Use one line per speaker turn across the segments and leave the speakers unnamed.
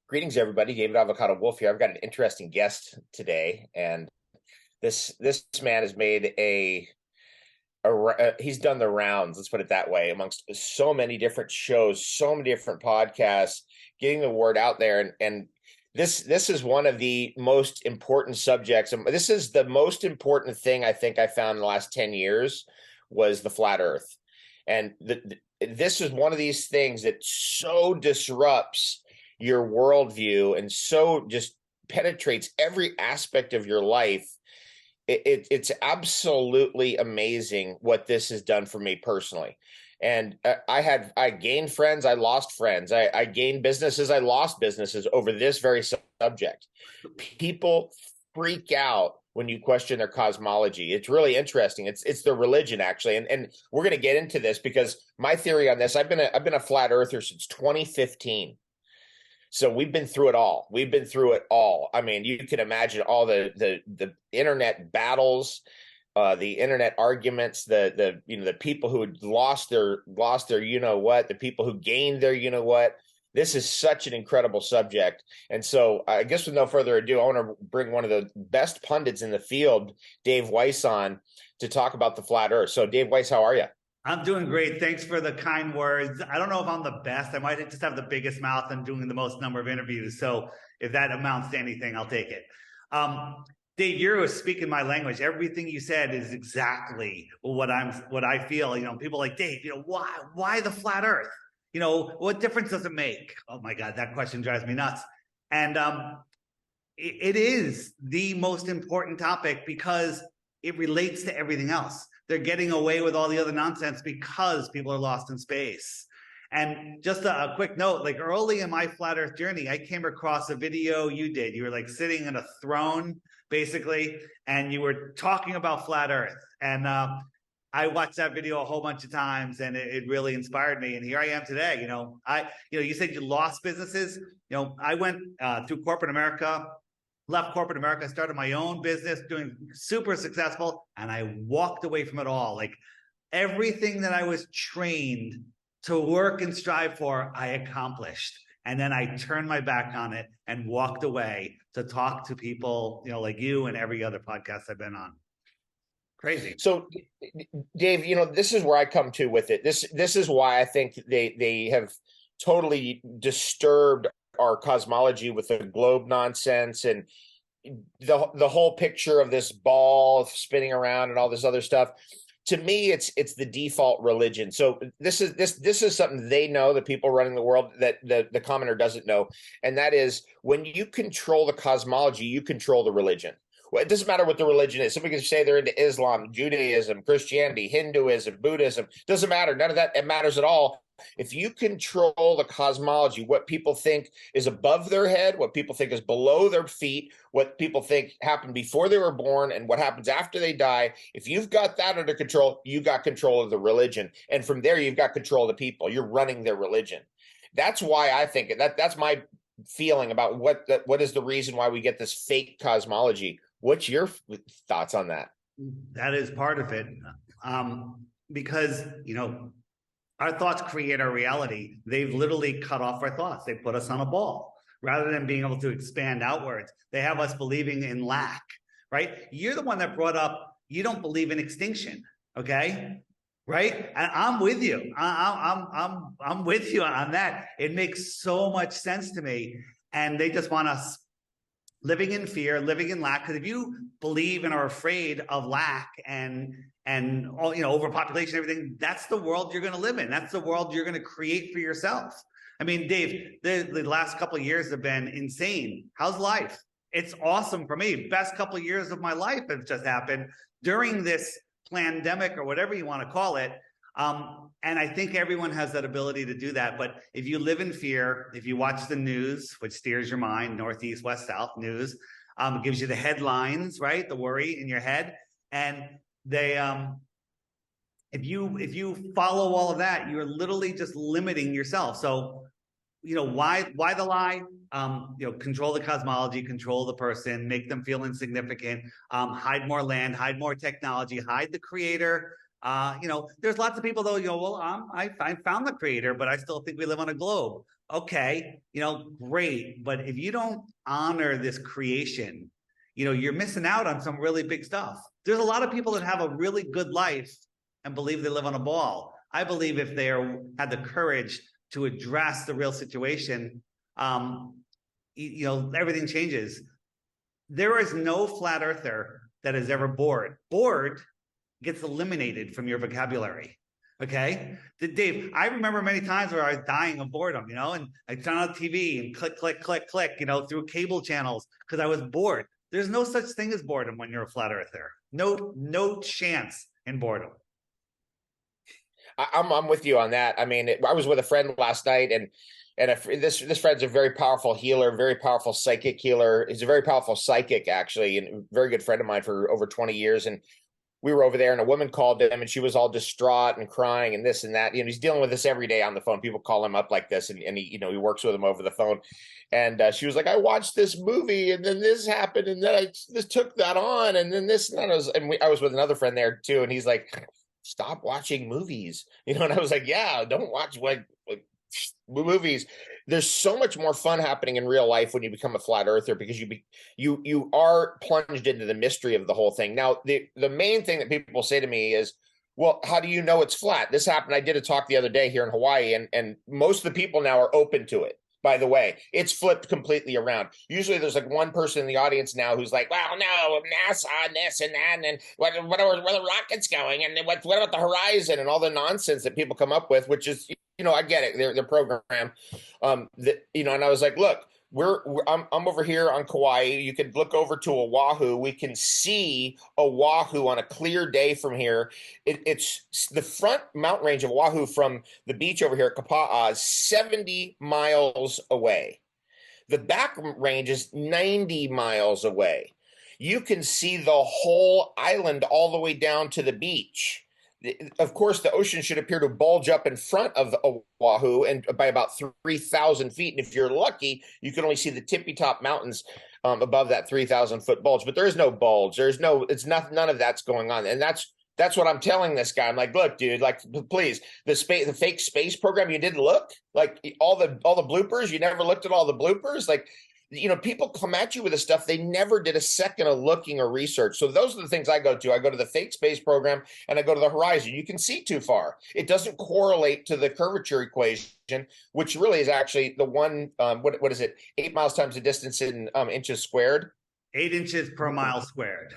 Greetings, everybody. David Avacado Wolfe here. I've got an interesting guest today, and this man has made he's done the rounds. Let's put it that way, amongst so many different shows, so many different podcasts, getting the word out there, and this is one of the most important subjects. And this is the most important thing I think I found in the last 10 years was the flat Earth, and this is one of these things that so disrupts your worldview and so just penetrates every aspect of your life. It's absolutely amazing what this has done for me personally. And I gained friends, I lost friends, I gained businesses, I lost businesses over this very subject. People freak out when you question their cosmology. It's really interesting. It's their religion, actually, and we're going to get into this because my theory on this. I've been a flat earther since 2015. So we've been through it all. We've been through it all. I mean, you can imagine all the internet battles, the internet arguments, the people who had lost their you know what, the people who gained their you know what. This is such an incredible subject. And so I guess with no further ado, I want to bring one of the best pundits in the field, Dave Weiss, on to talk about the flat Earth. So Dave Weiss, how are you?
I'm doing great. Thanks for the kind words. I don't know if I'm the best. I might just have the biggest mouth and doing the most number of interviews. So if that amounts to anything, I'll take it. Dave, you're speaking my language. Everything you said is exactly what I feel. People are like, Dave, why the flat Earth? What difference does it make? Oh my God, that question drives me nuts. And it is the most important topic because it relates to everything else. They're getting away with all the other nonsense because people are lost in space. And just a quick note, like early in my flat Earth journey, I came across a video you did. You were like sitting in a throne, basically, and you were talking about flat Earth. And I watched that video a whole bunch of times, and it really inspired me. And here I am today. You said you lost businesses. I went through corporate America, left corporate America, started my own business, doing super successful, and I walked away from it all. Like everything that I was trained to work and strive for, I accomplished. And then I turned my back on it and walked away to talk to people, like you and every other podcast I've been on. Crazy.
So, Dave, this is where I come to with it. This is why I think they have totally disturbed our cosmology with the globe nonsense and the whole picture of this ball spinning around and all this other stuff. To me, it's the default religion. So this is something they know, the people running the world, that the commoner doesn't know, and that is when you control the cosmology, you control the religion. Well, it doesn't matter what the religion is. Somebody can say they're into Islam, Judaism, Christianity, Hinduism, Buddhism. Doesn't matter. None of that it matters at all. If you control the cosmology, what people think is above their head, what people think is below their feet, what people think happened before they were born, and what happens after they die, if you've got that under control, you got control of the religion. And from there, you've got control of the people. You're running their religion. That's why I think that's my feeling about what is the reason why we get this fake cosmology. What's your thoughts on that?
That is part of it. Because, our thoughts create our reality. They've literally cut off our thoughts. They put us on a ball rather than being able to expand outwards. They have us believing in lack, right? You're the one that brought up, you don't believe in extinction. Okay. Right. And I'm with you. I'm with you on that. It makes so much sense to me. And they just want us living in fear, living in lack. Because if you believe and are afraid of lack and all, overpopulation, everything, that's the world you're going to live in. That's the world you're going to create for yourself. I mean, Dave, the last couple of years have been insane. How's life? It's awesome for me. Best couple of years of my life have just happened during this pandemic or whatever you want to call it. And I think everyone has that ability to do that. But if you live in fear, if you watch the news, which steers your mind, northeast, west, south news, it gives you the headlines, right? The worry in your head. And they, if you follow all of that, you're literally just limiting yourself. So, why the lie? Control the cosmology, control the person, make them feel insignificant, hide more land, hide more technology, hide the creator. There's lots of people though, I found the creator, but I still think we live on a globe. okay, great. But if you don't honor this creation, you're missing out on some really big stuff. There's a lot of people that have a really good life and believe they live on a ball. I believe if they had the courage to address the real situation, everything changes. There is no flat earther that is ever bored. Bored gets eliminated from your vocabulary. Okay, Dave, I remember many times where I was dying of boredom, and I turn on TV and click, click, click, click, through cable channels because I was bored. There's no such thing as boredom when you're a flat earther. No chance in boredom.
I'm with you on that. I mean, I was with a friend last night, and this friend's a very powerful healer, very powerful psychic healer. He's a very powerful psychic, actually, and a very good friend of mine for over 20 years. And we were over there, and a woman called him, and she was all distraught and crying and this and that. He's dealing with this every day on the phone. People call him up like this, and he he works with them over the phone. And she was like, I watched this movie, and then this happened, and then this took that on, and then this and that. I was with another friend there too, and he's like, stop watching movies, and I was like, yeah, don't watch like movies. There's so much more fun happening in real life when you become a flat earther, because you are plunged into the mystery of the whole thing. Now, the main thing that people say to me is, well, how do you know it's flat? This happened. I did a talk the other day here in Hawaii, and most of the people now are open to it. By the way, it's flipped completely around. Usually there's like one person in the audience now who's like, well, no, NASA and this and that, and where the rocket's going, and what about the horizon, and all the nonsense that people come up with, which is, I get it. They're programmed. And I was like, look, I'm over here on Kauai. You could look over to Oahu. We can see Oahu on a clear day from here. It's the front mountain range of Oahu from the beach over here at Kapa'a is 70 miles away. The back range is 90 miles away. You can see the whole island all the way down to the beach. Of course, the ocean should appear to bulge up in front of Oahu and by about 3,000 feet. And if you're lucky, you can only see the tippy top mountains above that 3,000-foot bulge. But there is no bulge. None of that's going on. And that's what I'm telling this guy. I'm like, look, dude, like, please, the fake space program, you didn't look, like all the bloopers. You never looked at all the bloopers. Like, people come at you with this stuff. They never did a second of looking or research. So those are the things I go to. I go to the fake space program, and I go to the horizon. You can see too far. It doesn't correlate to the curvature equation, which really is actually the one, what is it? 8 miles times the distance in inches squared.
8 inches per mile squared.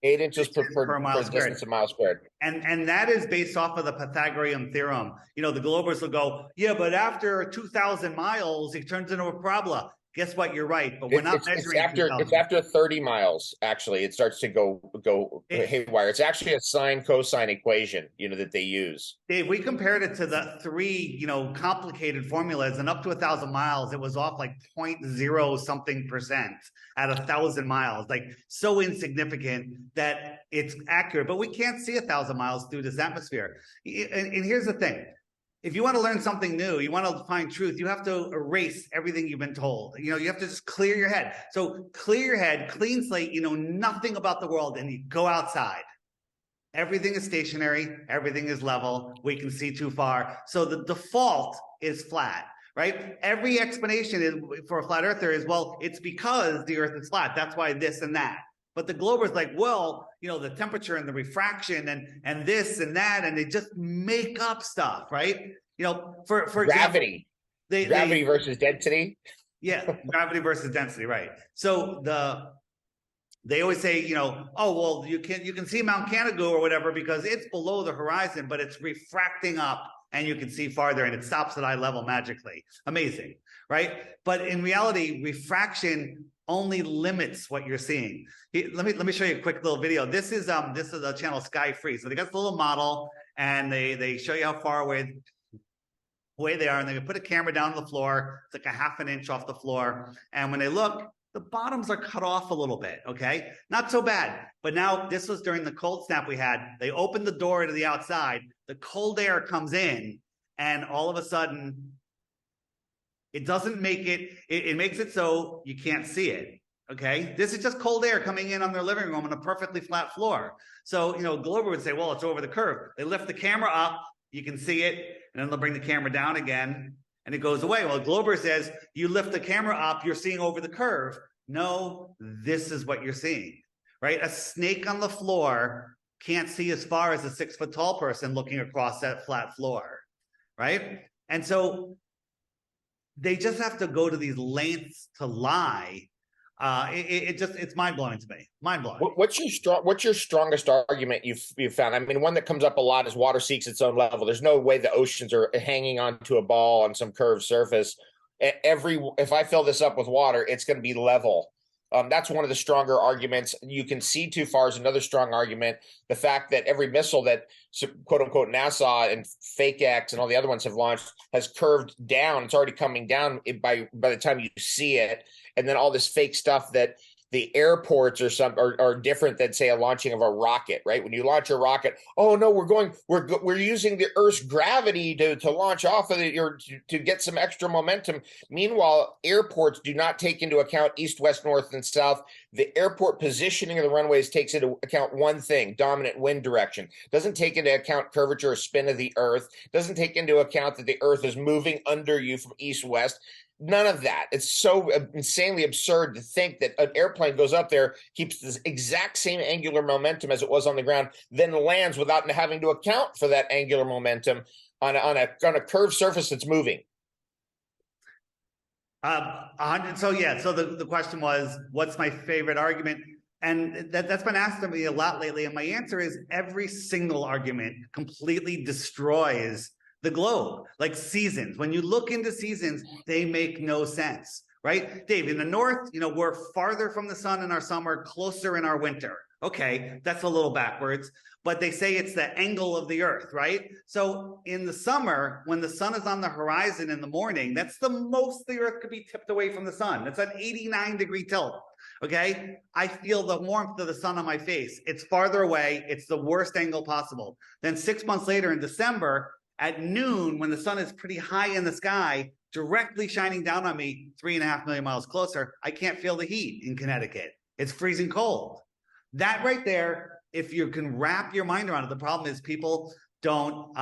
8 inches per mile squared. Distance a mile squared.
And that is based off of the Pythagorean theorem. The Globers will go, yeah, but after 2,000 miles, it turns into a parabola. Guess what? You're right, but we're not measuring.
It's after 30 miles. Actually, it starts to go haywire. It's actually a sine cosine equation, that they use.
Dave, we compared it to the 3, complicated formulas, and up to 1,000 miles, it was off like 0.0 something percent at 1,000 miles, like so insignificant that it's accurate. But we can't see 1,000 miles through this atmosphere. And here's the thing. If you want to learn something new, you want to find truth, you have to erase everything you've been told. You have to just clear your head. So clear your head, clean slate, nothing about the world, and you go outside. Everything is stationary. Everything is level. We can see too far. So the default is flat, right? Every explanation for a flat earther is, well, it's because the earth is flat. That's why this and that. But the Glober's like, well, the temperature and the refraction and this and that, and they just make up stuff, right? For
gravity,
example,
gravity versus density.
Yeah, gravity versus density, right? So they always say, oh, well, you can see Mount Canigou or whatever because it's below the horizon, but it's refracting up and you can see farther, and it stops at eye level magically. Amazing, right? But in reality, refraction only limits what you're seeing. Let me show you a quick little video. This is the channel Sky Free. So they got the little model, and they show you how far away they are, and they put a camera down on the floor. It's like a half an inch off the floor, and when they look, the bottoms are cut off a little bit. Okay, not so bad. But now this was during the cold snap we had. They opened the door to the outside. The cold air comes in, and all of a sudden, it doesn't make it. It makes it so you can't see it. Okay, this is just cold air coming in on their living room on a perfectly flat floor. So Glober would say, well, it's over the curve. They lift the camera up, you can see it, and then they'll bring the camera down again, and it goes away. Well, Glober says you lift the camera up, you're seeing over the curve. No, this is what you're seing, right? A snake on the floor can't see as far as a 6 foot tall person looking across that flat floor, right? And so they just have to go to these lengths to lie. It's mind blowing to me. Mind blowing.
What's your strongest argument you've found? I mean, one that comes up a lot is water seeks its own level. There's no way the oceans are hanging onto a ball on some curved surface. If I fill this up with water, it's going to be level. That's one of the stronger arguments. You can see too far is another strong argument. The fact that every missile that quote unquote NASA and Fake X and all the other ones have launched has curved down. It's already coming down by the time you see it. And then all this fake stuff that the airports are different than, say, a launching of a rocket, right? When you launch a rocket, oh no, we're using the Earth's gravity to launch off of it or to get some extra momentum. Meanwhile, airports do not take into account east, west, north, and south. The airport positioning of the runways takes into account one thing: dominant wind direction. Doesn't take into account curvature or spin of the Earth. Doesn't take into account that the Earth is moving under you from east, west. None of that. It's so insanely absurd to think that an airplane goes up there, keeps this exact same angular momentum as it was on the ground, then lands without having to account for that angular momentum on a curved surface that's moving.
So the question was, what's my favorite argument? And that's been asked of me a lot lately. And my answer is every single argument completely destroys the globe. Like seasons. When you look into seasons, they make no sense, right? Dave, in the north, we're farther from the sun in our summer, closer in our winter. Okay, that's a little backwards, but they say it's the angle of the earth, right? So in the summer, when the sun is on the horizon in the morning, that's the most the earth could be tipped away from the sun. That's an 89-degree tilt. Okay, I feel the warmth of the sun on my face. It's farther away. It's the worst angle possible. Then 6 months later in December, at noon, when the sun is pretty high in the sky, directly shining down on me 3.5 million miles closer, I can't feel the heat in Connecticut. It's freezing cold. That right there, if you can wrap your mind around it, the problem is people don't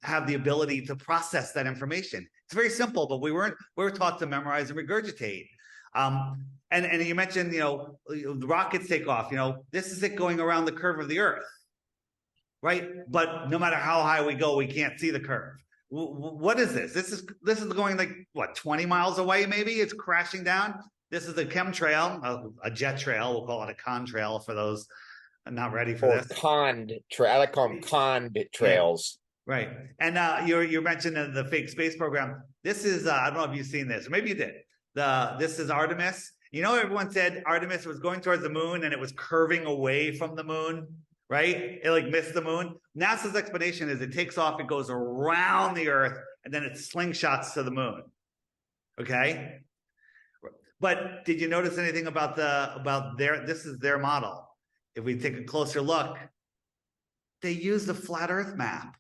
have the ability to process that information. It's very simple, but we were taught to memorize and regurgitate. And you mentioned, the rockets take off. This is it going around the curve of the Earth. Right, but no matter how high we go, we can't see the curve. What is this? This is going like what, 20 miles away? Maybe it's crashing down. This is a chemtrail, a jet trail. We'll call it a contrail for those not ready for this.
Conned trail. I like to call them conned trails.
Yeah. Right, and you mentioned the fake space program. This is I don't know if you've seen this, or maybe you did. This is Artemis. Everyone said Artemis was going towards the moon and it was curving away from the moon. Right? It missed the moon. NASA's explanation is it takes off, it goes around the Earth, and then it slingshots to the moon. Okay? But did you notice anything about this is their model? If we take a closer look, they use the flat Earth map.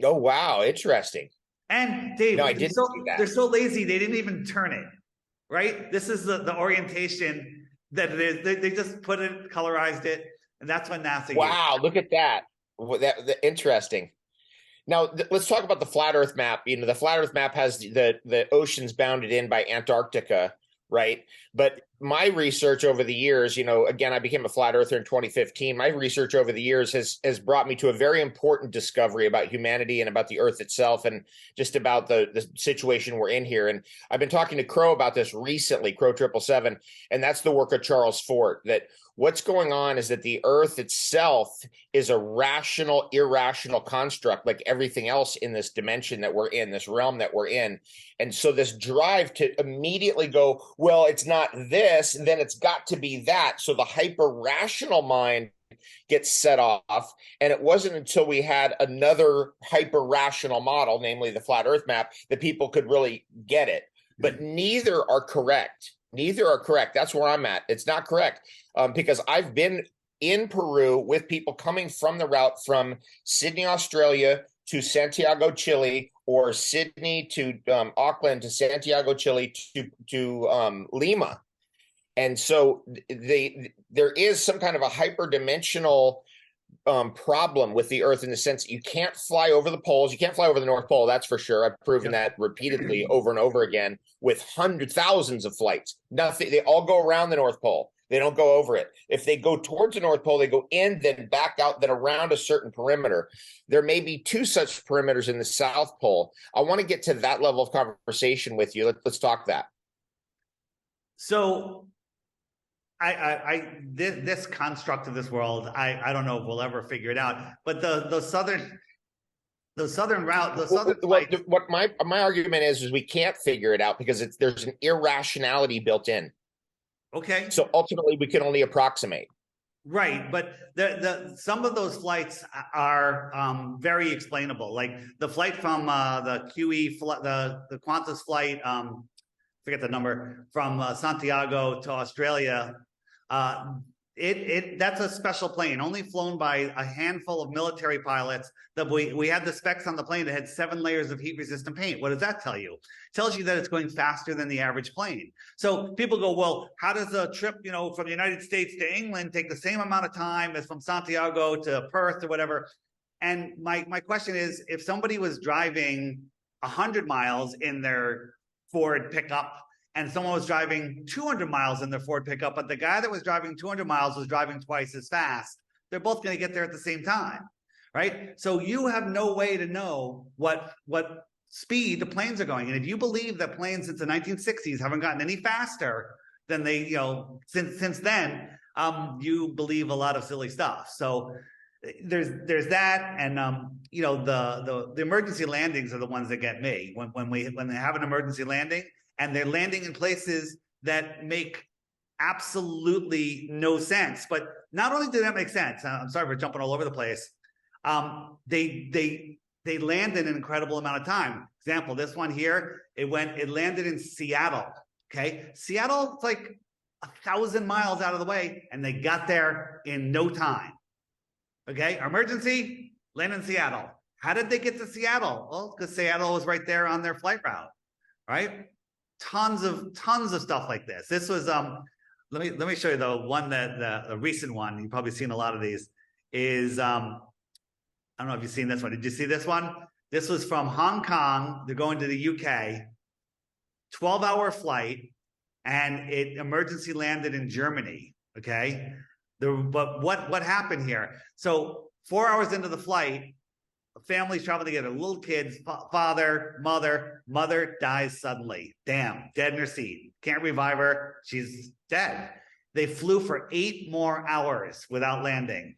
Oh, wow. Interesting.
And Dave,
no, I didn't see that.
They're so lazy, they didn't even turn it. Right? This is the orientation that it is. They just put it, colorized it. And that's when NASA.
Wow, look at that. Interesting. Now, let's talk about the flat Earth map. The flat Earth map has the oceans bounded in by Antarctica, right? But my research over the years, again, I became a flat earther in 2015. My research over the years has brought me to a very important discovery about humanity and about the Earth itself and just about the situation we're in here. And I've been talking to Crow about this recently, Crow 777, and that's the work of Charles Fort, that what's going on is that the Earth itself is a rational, irrational construct like everything else in this dimension that we're in, this realm that we're in. And so this drive to immediately go, well, it's not this, then it's got to be that. So the hyper-rational mind gets set off. And it wasn't until we had another hyper-rational model, namely the flat Earth map, that people could really get it. But neither are correct. Neither are correct. That's where I'm at. It's not correct because I've been in Peru with people coming from the route from Sydney, Australia to Santiago, Chile, or Sydney to Auckland to Santiago, Chile to Lima. And so there is some kind of a hyperdimensional problem with the Earth in the sense that you can't fly over the poles. You can't fly over the North Pole, that's for sure. I've proven that repeatedly over and over again with thousands of flights. Nothing. They all go around the North Pole. They don't go over it. If they go towards the North Pole, they go in, then back out, then around a certain perimeter. There may be two such perimeters in the South Pole. I want to get to that level of conversation with you. Let's talk that.
So this construct of this world, I don't know if we'll ever figure it out. But the southern route, the southern flight.
What my argument is we can't figure it out because there's an irrationality built in.
Okay.
So ultimately, we can only approximate.
Right, but some of those flights are very explainable. Like the flight from the QE, the Qantas flight, forget the number, from Santiago to Australia. That's a special plane, only flown by a handful of military pilots. That we had the specs on the plane that had 7 layers of heat-resistant paint. What does that tell you? It tells you that it's going faster than the average plane. So people go, well, how does a trip, from the United States to England take the same amount of time as from Santiago to Perth or whatever? And my question is, if somebody was driving 100 miles in their Ford pickup and someone was driving 200 miles in their Ford pickup, but the guy that was driving 200 miles was driving twice as fast, they're both going to get there at the same time, right? So you have no way to know what speed the planes are going. And if you believe that planes since the 1960s haven't gotten any faster than they, since then, you believe a lot of silly stuff. So there's that, and the emergency landings are the ones that get me when they have an emergency landing. And they're landing in places that make absolutely no sense. But not only do that make sense, I'm sorry for jumping all over the place. They land in an incredible amount of time. Example, this one here, it landed in Seattle. Okay, Seattle, it's like 1,000 miles out of the way, and they got there in no time. Okay, emergency, land in Seattle. How did they get to Seattle? Well, because Seattle was right there on their flight route, right? Tons of stuff like this. This was let me show you the one that the recent one. You've probably seen a lot of these. Is I don't know if you've seen this one. Did you see this one? This was from Hong Kong. They're going to the UK. 12-hour flight, and it emergency landed in Germany. Okay, but what happened here? So 4 hours into the flight, families traveling together, little kids, father, mother dies suddenly. Damn, dead in her seat. Can't revive her. She's dead. They flew for 8 more hours without landing.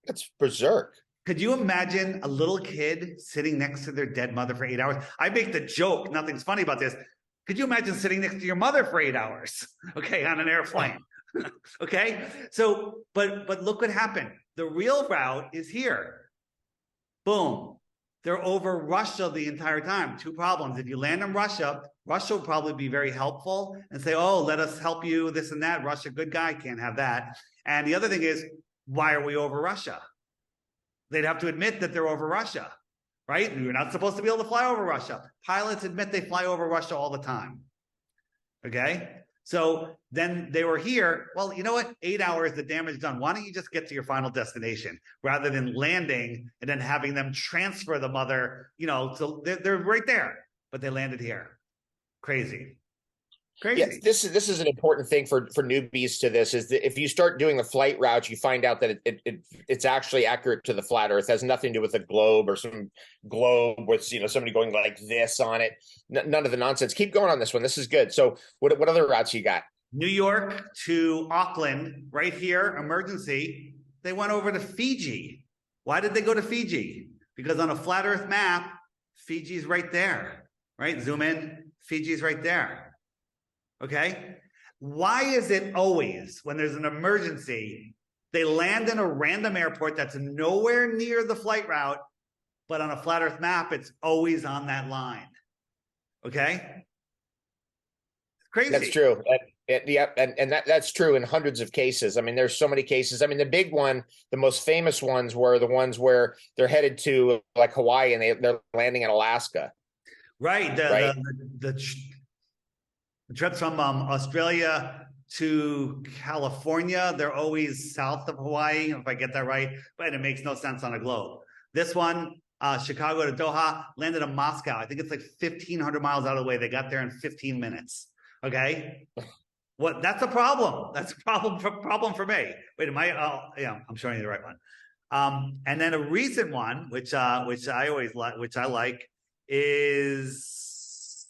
That's berserk.
Could you imagine a little kid sitting next to their dead mother for 8 hours? I make the joke, nothing's funny about this. Could you imagine sitting next to your mother for 8 hours? Okay, on an airplane. Okay, so but look what happened. The real route is here. Boom. They're over Russia the entire time. 2 problems. If you land in Russia, Russia will probably be very helpful and say, oh, let us help you, this and that. Russia, good guy, can't have that. And the other thing is, why are we over Russia? They'd have to admit that they're over Russia, right? You're not supposed to be able to fly over Russia. Pilots admit they fly over Russia all the time. Okay? So then they were here. Well, you know what? 8 hours, the damage done. Why don't you just get to your final destination rather than landing and then having them transfer the mother, so they're right there, but they landed here. Crazy.
Yes, this is an important thing for newbies to this, is that if you start doing the flight routes, you find out that it's actually accurate to the flat Earth. It has nothing to do with a globe or some globe with somebody going like this on it. None of the nonsense. Keep going on this one. This is good. So what other routes you got?
New York to Auckland, right here, emergency. They went over to Fiji. Why did they go to Fiji? Because on a flat Earth map, Fiji's right there, right? Zoom in. Fiji's right there. Okay, why is it always when there's an emergency, they land in a random airport that's nowhere near the flight route, but on a flat Earth map, it's always on that line? Okay, crazy.
That's true. And that's true in hundreds of cases. I mean, there's so many cases. I mean, the big one, the most famous ones were the ones where they're headed to like Hawaii and they're landing in Alaska.
Right. The trips from Australia to California. They're always south of Hawaii, if I get that right, but it makes no sense on a globe. This one, Chicago to Doha, landed in Moscow. I think it's like 1,500 miles out of the way. They got there in 15 minutes. Okay. What? That's a problem. That's a problem for me. Wait, am I? Yeah, I'm showing you the right one. And then a recent one, which I always like, is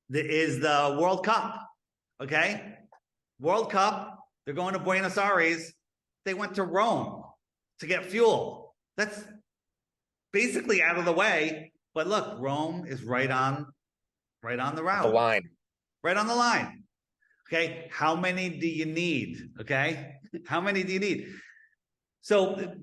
the World Cup. Okay, World Cup. They're going to Buenos Aires. They went to Rome to get fuel. That's basically out of the way. But look, Rome is right on the route.
The line.
Right on the line. Okay. How many do you need? Okay. How many do you need? So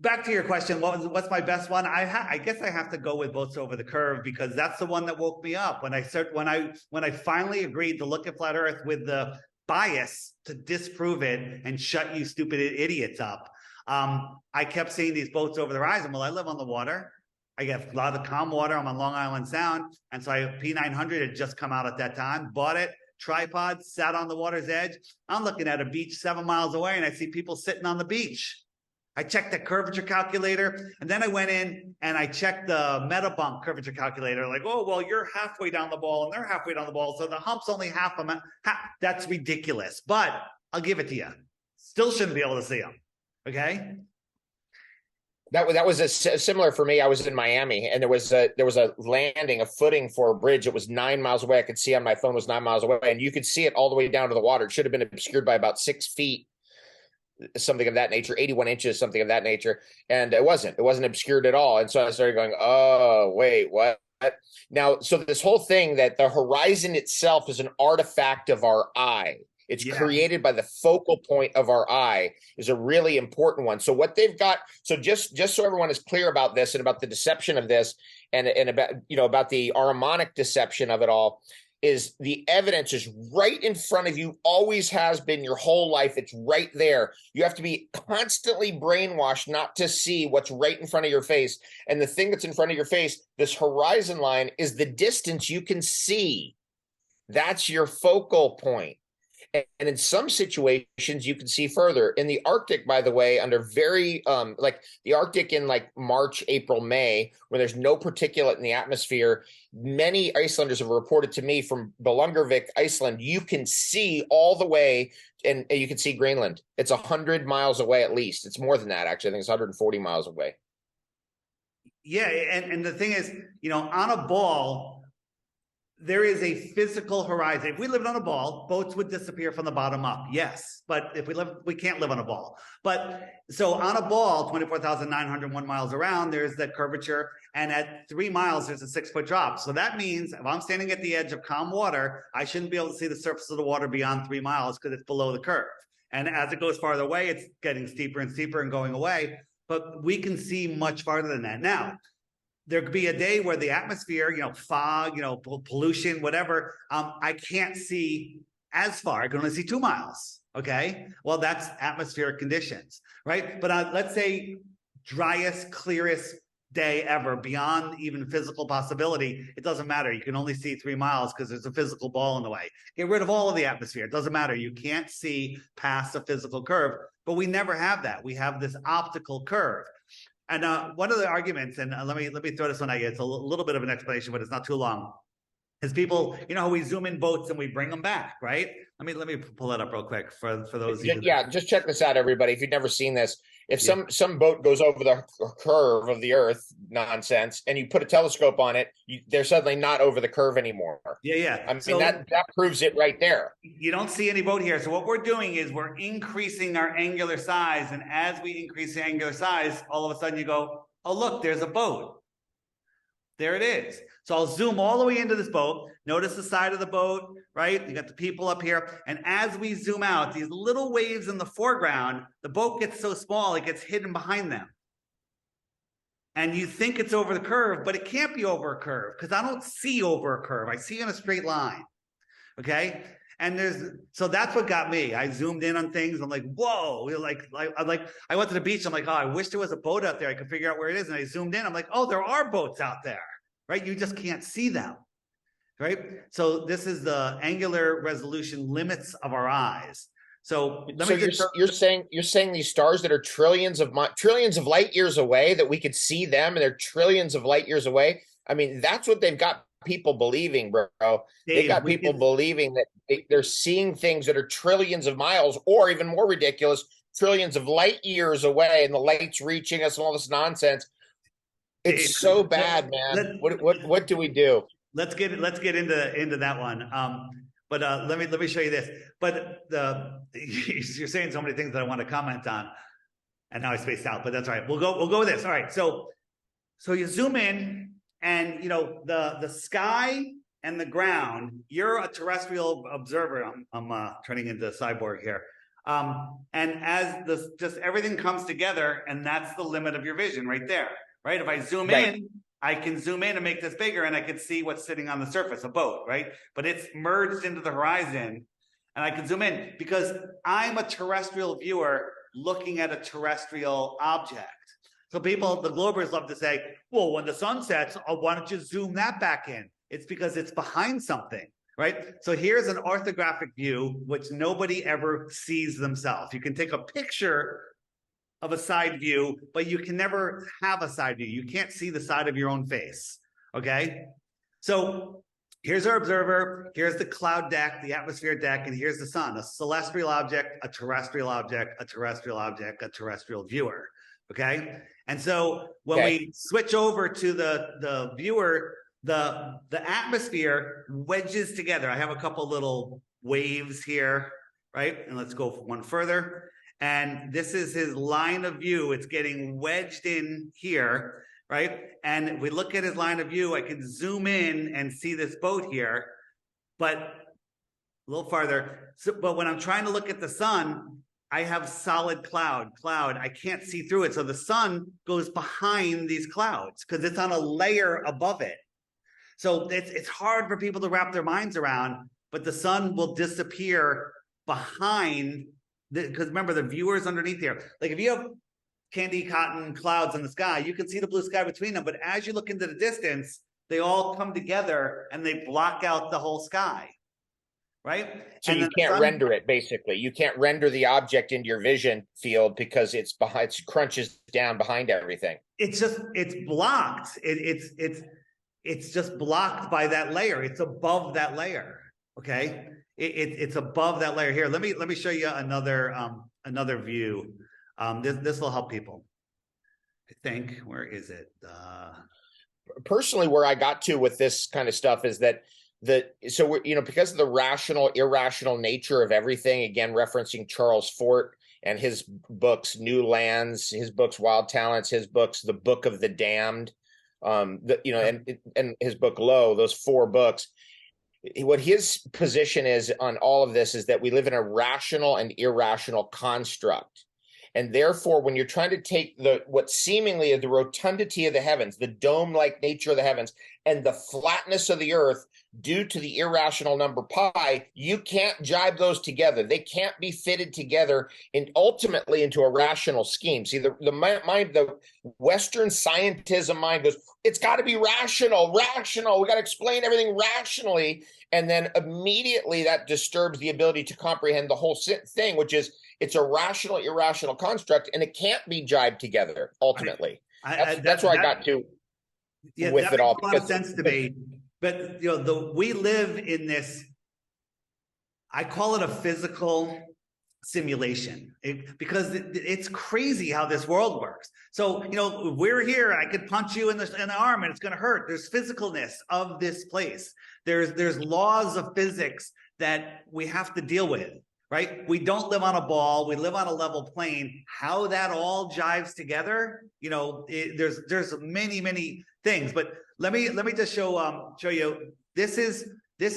back to your question, what's my best one? I guess I have to go with Boats Over the Curve, because that's the one that woke me up when I finally agreed to look at flat Earth with the bias to disprove it and shut you stupid idiots up. I kept seeing these boats over the horizon. Well, I live on the water. I get a lot of calm water. I'm on Long Island Sound. And so P900 had just come out at that time, bought it, tripod, sat on the water's edge. I'm looking at a beach 7 miles away and I see people sitting on the beach. I checked the curvature calculator, and then I went in and I checked the Metabump curvature calculator. Like, oh, well, you're halfway down the ball and they're halfway down the ball. So the hump's only half a that's ridiculous. But I'll give it to you. Still shouldn't be able to see them. Okay.
That was similar for me. I was in Miami, and there was a landing, a footing for a bridge. It was 9 miles away. I could see on my phone it was 9 miles away, and you could see it all the way down to the water. It should have been obscured by about 6 feet, something of that nature, 81 inches, something of that nature. And it wasn't obscured at all. And so I started going, oh, wait, what? Now, so this whole thing that the horizon itself is an artifact of our eye. It's created by the focal point of our eye is a really important one. So what they've got, so just so everyone is clear about this and about the deception of this and about the harmonic deception of it all, is the evidence is right in front of you, always has been your whole life. It's right there. You have to be constantly brainwashed not to see what's right in front of your face. And the thing that's in front of your face, this horizon line, is the distance you can see. That's your focal point. And in some situations, you can see further. In the Arctic, by the way, under very, like the Arctic in like March, April, May, when there's no particulate in the atmosphere, many Icelanders have reported to me from Belungarvik, Iceland, you can see all the way, and you can see Greenland. It's 100 miles away at least. It's more than that, actually. I think it's 140 miles away.
Yeah, and the thing is, on a ball, there is a physical horizon. If we lived on a ball, boats would disappear from the bottom up. Yes. But if we can't live on a ball. But so on a ball, 24,901 miles around, there's that curvature. And at 3 miles, there's a 6-foot drop. So that means if I'm standing at the edge of calm water, I shouldn't be able to see the surface of the water beyond 3 miles because it's below the curve. And as it goes farther away, it's getting steeper and steeper and going away. But we can see much farther than that. Now, there could be a day where the atmosphere, fog, pollution, whatever, I can't see as far. I can only see 2 miles. Okay. Well, that's atmospheric conditions, right? But let's say driest, clearest day ever, beyond even physical possibility. It doesn't matter. You can only see 3 miles because there's a physical ball in the way. Get rid of all of the atmosphere. It doesn't matter. You can't see past a physical curve, but we never have that. We have this optical curve. And one of the arguments, and let me throw this one at you. It's a little bit of an explanation, but it's not too long. Is people, how we zoom in boats and we bring them back, right? Let me pull that up real quick for those.
Yeah, just check this out, everybody. If you've never seen this, if some boat goes over the curve of the Earth, nonsense, and you put a telescope on it, they're suddenly not over the curve anymore.
Yeah.
I mean, that proves it right there.
You don't see any boat here. So what we're doing is we're increasing our angular size, and as we increase the angular size, all of a sudden you go, oh look, there's a boat. There it is. So I'll zoom all the way into this boat. Notice the side of the boat, right? You got the people up here. And as we zoom out, these little waves in the foreground, the boat gets so small, it gets hidden behind them. And you think it's over the curve, but it can't be over a curve because I don't see over a curve. I see in a straight line. Okay. And so that's what got me. I zoomed in on things. I'm like, whoa, I went to the beach. I'm like, oh, I wish there was a boat out there. I could figure out where it is. And I zoomed in. I'm like, oh, there are boats out there, right? You just can't see them. right? So this is the angular resolution limits of our eyes. So let me just
you're saying these stars that are trillions of light years away, that we could see them and they're trillions of light years away. I mean, that's what they've got people believing, bro. They
Dave,
got people believing that they're seeing things that are trillions of miles, or even more ridiculous, trillions of light years away, and the light's reaching us and all this nonsense.
Dave,
It's so bad, man. What do we do?
Let's get into that one. But let me show you this. But you're saying so many things that I want to comment on, and now I spaced out. But that's all right. We'll go with this. All right. So you zoom in, and you know the sky and the ground. You're a terrestrial observer. I'm turning into a cyborg here. And as just everything comes together, and that's the limit of your vision right there. Right. If I zoom in, I can zoom in and make this bigger, and I can see what's sitting on the surface, a boat, right? But it's merged into the horizon, and I can zoom in because I'm a terrestrial viewer looking at a terrestrial object. So the Globers love to say, well, when the sun sets, why don't you zoom that back in? It's because it's behind something, right? So here's an orthographic view, which nobody ever sees themselves. You can take a picture of a side view, but you can never have a side view. You can't see the side of your own face, okay? So here's our observer, here's the cloud deck, the atmosphere deck, and here's the sun, a celestial object, a terrestrial object, a terrestrial object, a terrestrial viewer, okay? And so when we switch over to the viewer, the atmosphere wedges together. I have a couple little waves here, right? And let's go one further. And this is his line of view. It's getting wedged in here, right? And if we look at his line of view, I can zoom in and see this boat here, but a little farther. But when I'm trying to look at the sun, I have solid cloud. I can't see through it. So the sun goes behind these clouds because it's on a layer above it. So it's hard for people to wrap their minds around, but the sun will disappear behind, because remember, the viewer's underneath here. Like if you have candy cotton clouds in the sky, you can see the blue sky between them. But as you look into the distance, they all come together and they block out the whole sky, right?
So you can't render it, basically. You can't render the object into your vision field because it crunches down behind everything.
It's blocked. It's just blocked by that layer. It's above that layer, okay? It's above that layer here. Let me show you another view. This will help people. I think. Where is it?
Personally, where I got to with this kind of stuff is that because of the rational, irrational nature of everything. Again, referencing Charles Fort and his books, New Lands, his books, Wild Talents, his books, The Book of the Damned, and his book Low. Those 4 books. What his position is on all of this is that we live in a rational and irrational construct. And therefore, when you're trying to take what seemingly is the rotundity of the heavens, the dome-like nature of the heavens, and the flatness of the earth due to the irrational number pi, you can't jibe those together. They can't be fitted together and ultimately into a rational scheme. See, the Western scientism mind goes, it's got to be rational. We got to explain everything rationally. And then immediately that disturbs the ability to comprehend the whole thing, which is it's a rational, irrational construct, and it can't be jibed together ultimately. That's where I got to with it all.
That makes a lot of sense to me. But we live in this, I call it a physical simulation, because it's crazy how this world works. So, we're here, I could punch you in the arm and it's going to hurt. There's physicalness of this place. There's laws of physics that we have to deal with, right? We don't live on a ball. We live on a level plane. How that all jives together, there's many, many things. But let me just show you. This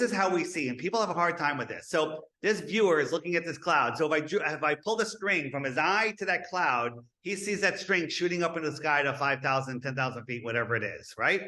is how we see, and people have a hard time with this. So this viewer is looking at this cloud. So if I pull the string from his eye to that cloud, he sees that string shooting up into the sky to 5,000, 10,000 feet, whatever it is, right?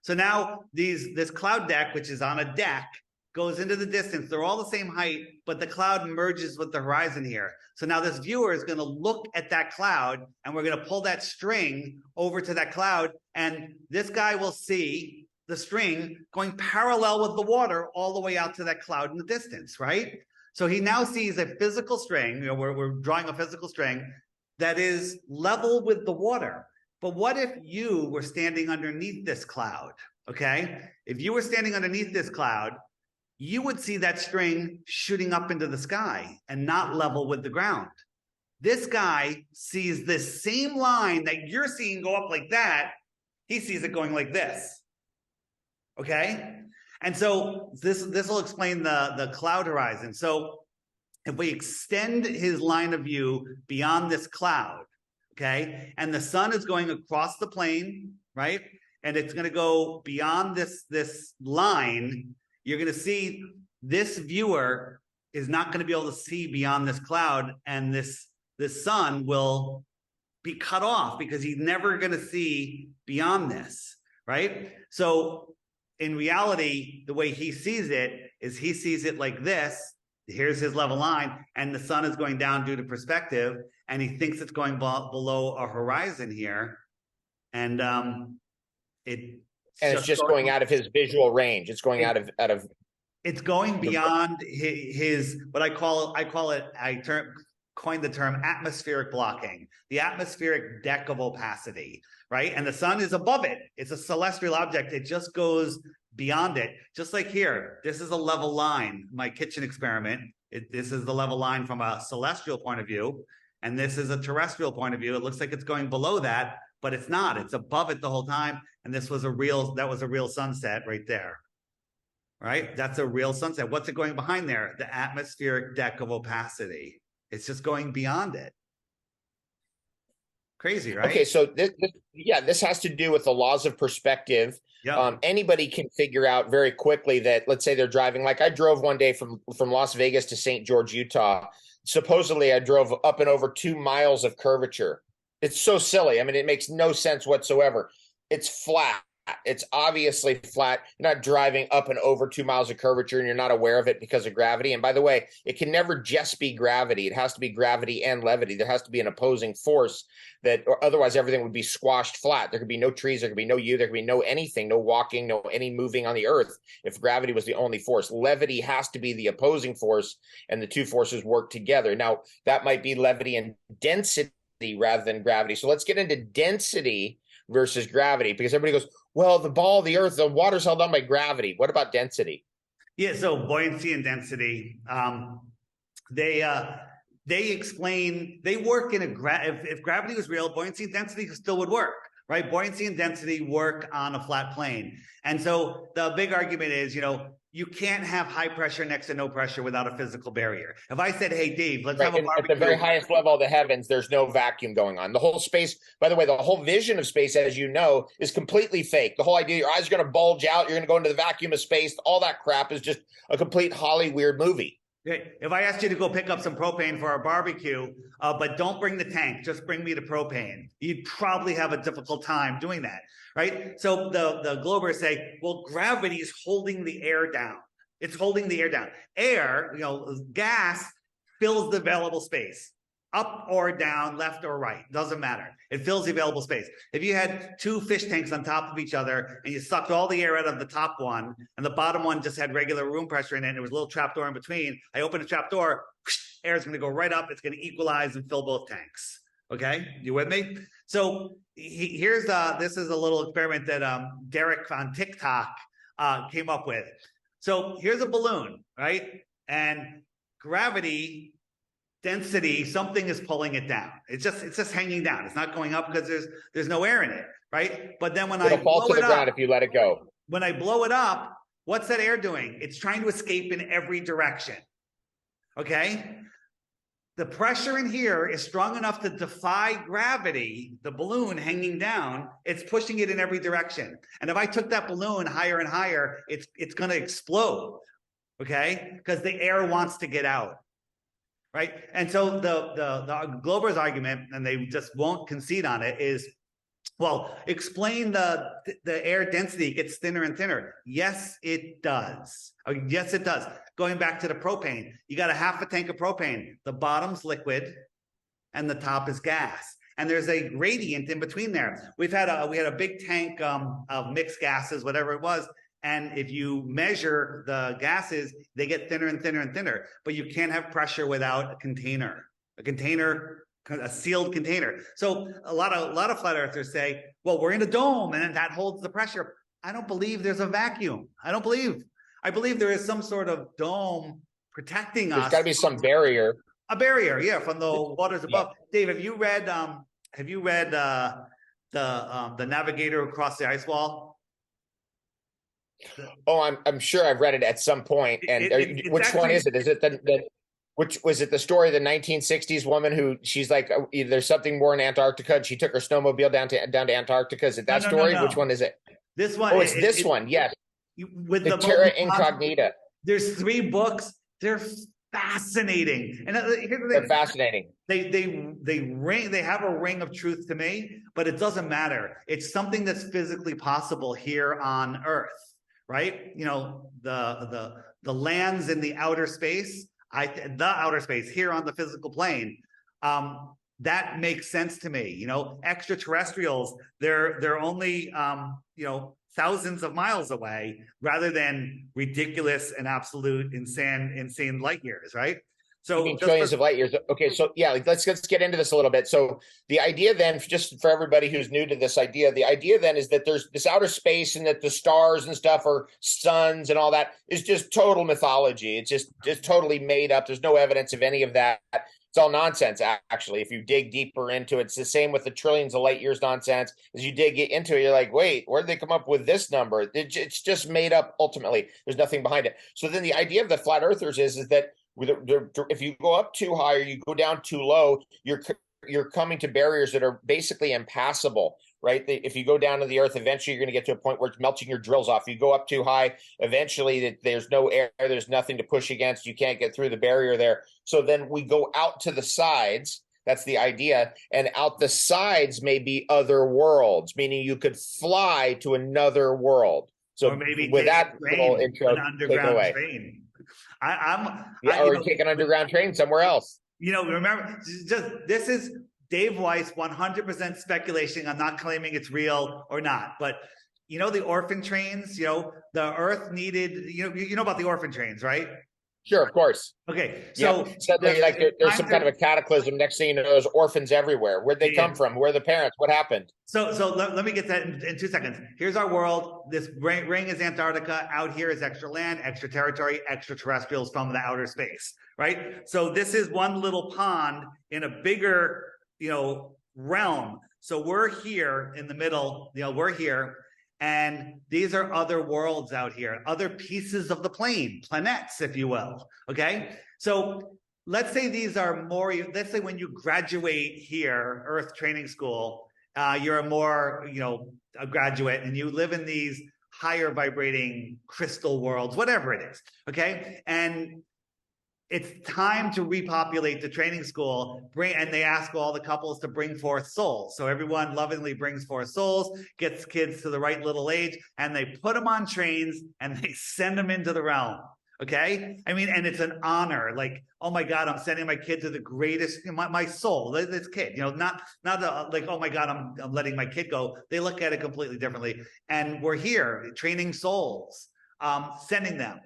So now this cloud deck, which is on a deck, goes into the distance. They're all the same height, but the cloud merges with the horizon here. So now this viewer is going to look at that cloud, and we're going to pull that string over to that cloud, and this guy will see the string going parallel with the water all the way out to that cloud in the distance, right? So he now sees a physical string, we're drawing a physical string that is level with the water. But what if you were standing underneath this cloud, okay? If you were standing underneath this cloud, you would see that string shooting up into the sky and not level with the ground. This guy sees this same line that you're seeing go up like that. He sees it going like this. Okay? And so this will explain the cloud horizon. So if we extend his line of view beyond this cloud, okay, and the sun is going across the plane, right? And it's going to go beyond this line, you're going to see this viewer is not going to be able to see beyond this cloud, and this sun will be cut off because he's never going to see beyond this, right? So in reality, the way he sees it is he sees it like this. Here's his level line, and the sun is going down due to perspective, and he thinks it's going below a horizon here, and
it's just going out of his visual range. It's going out of
it's going beyond his what I coined the term atmospheric blocking, the atmospheric deck of opacity, right? And the sun is above it. It's a celestial object. It just goes beyond it. Just like here, this is a level line, my kitchen experiment. This is the level line from a celestial point of view, and this is a terrestrial point of view. It looks like it's going below that, but it's not. It's above it the whole time, and that was a real sunset right there. Right? That's a real sunset. What's it going behind there? The atmospheric deck of opacity. It's just going beyond it. Crazy, right?
Okay, so this has to do with the laws of perspective.
Yep.
Anybody can figure out very quickly that, let's say they're driving, like I drove one day from Las Vegas to St. George, Utah. Supposedly I drove up and over 2 miles of curvature. It's so silly. I mean, it makes no sense whatsoever. It's flat. It's obviously flat. You're not driving up and over 2 miles of curvature and you're not aware of it because of gravity. And by the way, it can never just be gravity. It has to be gravity and levity. There has to be an opposing force or otherwise everything would be squashed flat. There could be no trees. There could be no you. There could be no anything, no walking, no any moving on the earth if gravity was the only force. Levity has to be the opposing force, and the two forces work together. Now, that might be levity and density rather than gravity. So let's get into density versus gravity, because everybody goes, well, the ball of the earth, the water's held on by gravity. What about density?
Yeah, so buoyancy and density, they explain, they work in if gravity was real, buoyancy and density still would work, right? Buoyancy and density work on a flat plane. And so the big argument is, you can't have high pressure next to no pressure without a physical barrier. If I said, hey, Dave, let's have a barbecue.
At the very highest level of the heavens, there's no vacuum going on. The whole space, by the way, the whole vision of space, as you know, is completely fake. The whole idea your eyes are going to bulge out, you're going to go into the vacuum of space, all that crap is just a complete Hollywood movie.
If I asked you to go pick up some propane for our barbecue, but don't bring the tank, just bring me the propane, you'd probably have a difficult time doing that, right? So the Globers say, well, gravity is holding the air down. It's holding the air down. Air, gas fills the available space, up or down, left or right, doesn't matter. It fills the available space. If you had 2 fish tanks on top of each other and you sucked all the air out of the top one and the bottom one just had regular room pressure in it and there was a little trap door in between, I open the trap door, air is going to go right up, it's going to equalize and fill both tanks. Okay, you with me? So this is a little experiment that Derek on TikTok came up with. So here's a balloon, right? And gravity, density, something is pulling it down. It's just hanging down. It's not going up because there's no air in it, right? But then when
it'll fall to the ground if you let it go.
When I blow it up, what's that air doing? It's trying to escape in every direction. Okay? The pressure in here is strong enough to defy gravity, the balloon hanging down, it's pushing it in every direction. And if I took that balloon higher and higher, it's going to explode, okay? Because the air wants to get out, right? And so the Glober's argument, and they just won't concede on it, is, well, explain the air density gets thinner and thinner. Yes, it does. Yes, it does. Going back to the propane, you got a half a tank of propane. The bottom's liquid and the top is gas. and there's a gradient in between there. We had a big tank of mixed gases, whatever it was. And if you measure the gases, they get thinner and thinner and thinner. But you can't have pressure without a sealed container. So a lot of flat earthers say, well, we're in a dome and that holds the pressure. I don't believe there's a vacuum. I believe there is some sort of dome protecting us.
There's got to be some barrier.
A barrier, yeah, from the waters above. Yeah. Dave, have you read the Navigator Across the Ice Wall?
Oh, I'm sure I've read it at some point. And which one is it? Is it which was it the story of the 1960s woman who she's like, there's something more in Antarctica, and she took her snowmobile down to Antarctica? Is it that story? No. Which one is it?
This one.
Oh, it's this one. Yes.
With
the Terra Incognita.
There's 3 books. They're fascinating. And
they're fascinating.
They have a ring of truth to me, but it doesn't matter. It's something that's physically possible here on Earth, right? You know, the lands in the outer space, here on the physical plane. That makes sense to me. You know, extraterrestrials, they're only thousands of miles away, rather than ridiculous and absolute insane light years, right? So
trillions of light years. Okay, so yeah, let's get into this a little bit. So the idea then, just for everybody who's new to this idea, the idea then is that there's this outer space and that the stars and stuff are suns and all that is just total mythology. It's just totally made up. There's no evidence of any of that. It's all nonsense, actually. If you dig deeper into it, it's the same with the trillions of light years nonsense. As you dig into it, you're like, wait, where did they come up with this number? It's just made up. Ultimately, there's nothing behind it. So then the idea of the flat earthers is that if you go up too high or you go down too low, you're coming to barriers that are basically impassable, right? If you go down to the earth, eventually you're going to get to a point where it's melting your drills off. You go up too high, eventually there's no air, there's nothing to push against. You can't get through the barrier there. So then we go out to the sides. That's the idea. And out the sides may be other worlds, meaning you could fly to another world. So
or maybe
with that little intro,
an underground train.
Or take an underground train somewhere else.
You know, remember, this is Dave Weiss, 100% speculation. I'm not claiming it's real or not, but you know the orphan trains. You know, the Earth needed. You know about the orphan trains, right?
Sure, of course.
Okay,
so there's some kind of a cataclysm. Next thing you know, there's orphans everywhere. Where'd they come from? Where are the parents? What happened?
So let me get that in 2 seconds. Here's our world. This ring is Antarctica. Out here is extra land, extra territory, extraterrestrials from the outer space, right? So this is one little pond in a bigger, realm. So we're here in the middle. We're here. And these are other worlds out here, other pieces of the plane, planets, if you will. Okay. So let's say these are more, let's say when you graduate here, Earth Training School, you're a graduate and you live in these higher vibrating crystal worlds, whatever it is. Okay. And it's time to repopulate the training school, and they ask all the couples to bring forth souls. So everyone lovingly brings forth souls, gets kids to the right little age, and they put them on trains and they send them into the realm. Okay? I mean, and it's an honor. Like, oh my God, I'm sending my kid to the greatest, my soul, this kid, not like, oh my God, I'm letting my kid go. They look at it completely differently. And we're here training souls, sending them.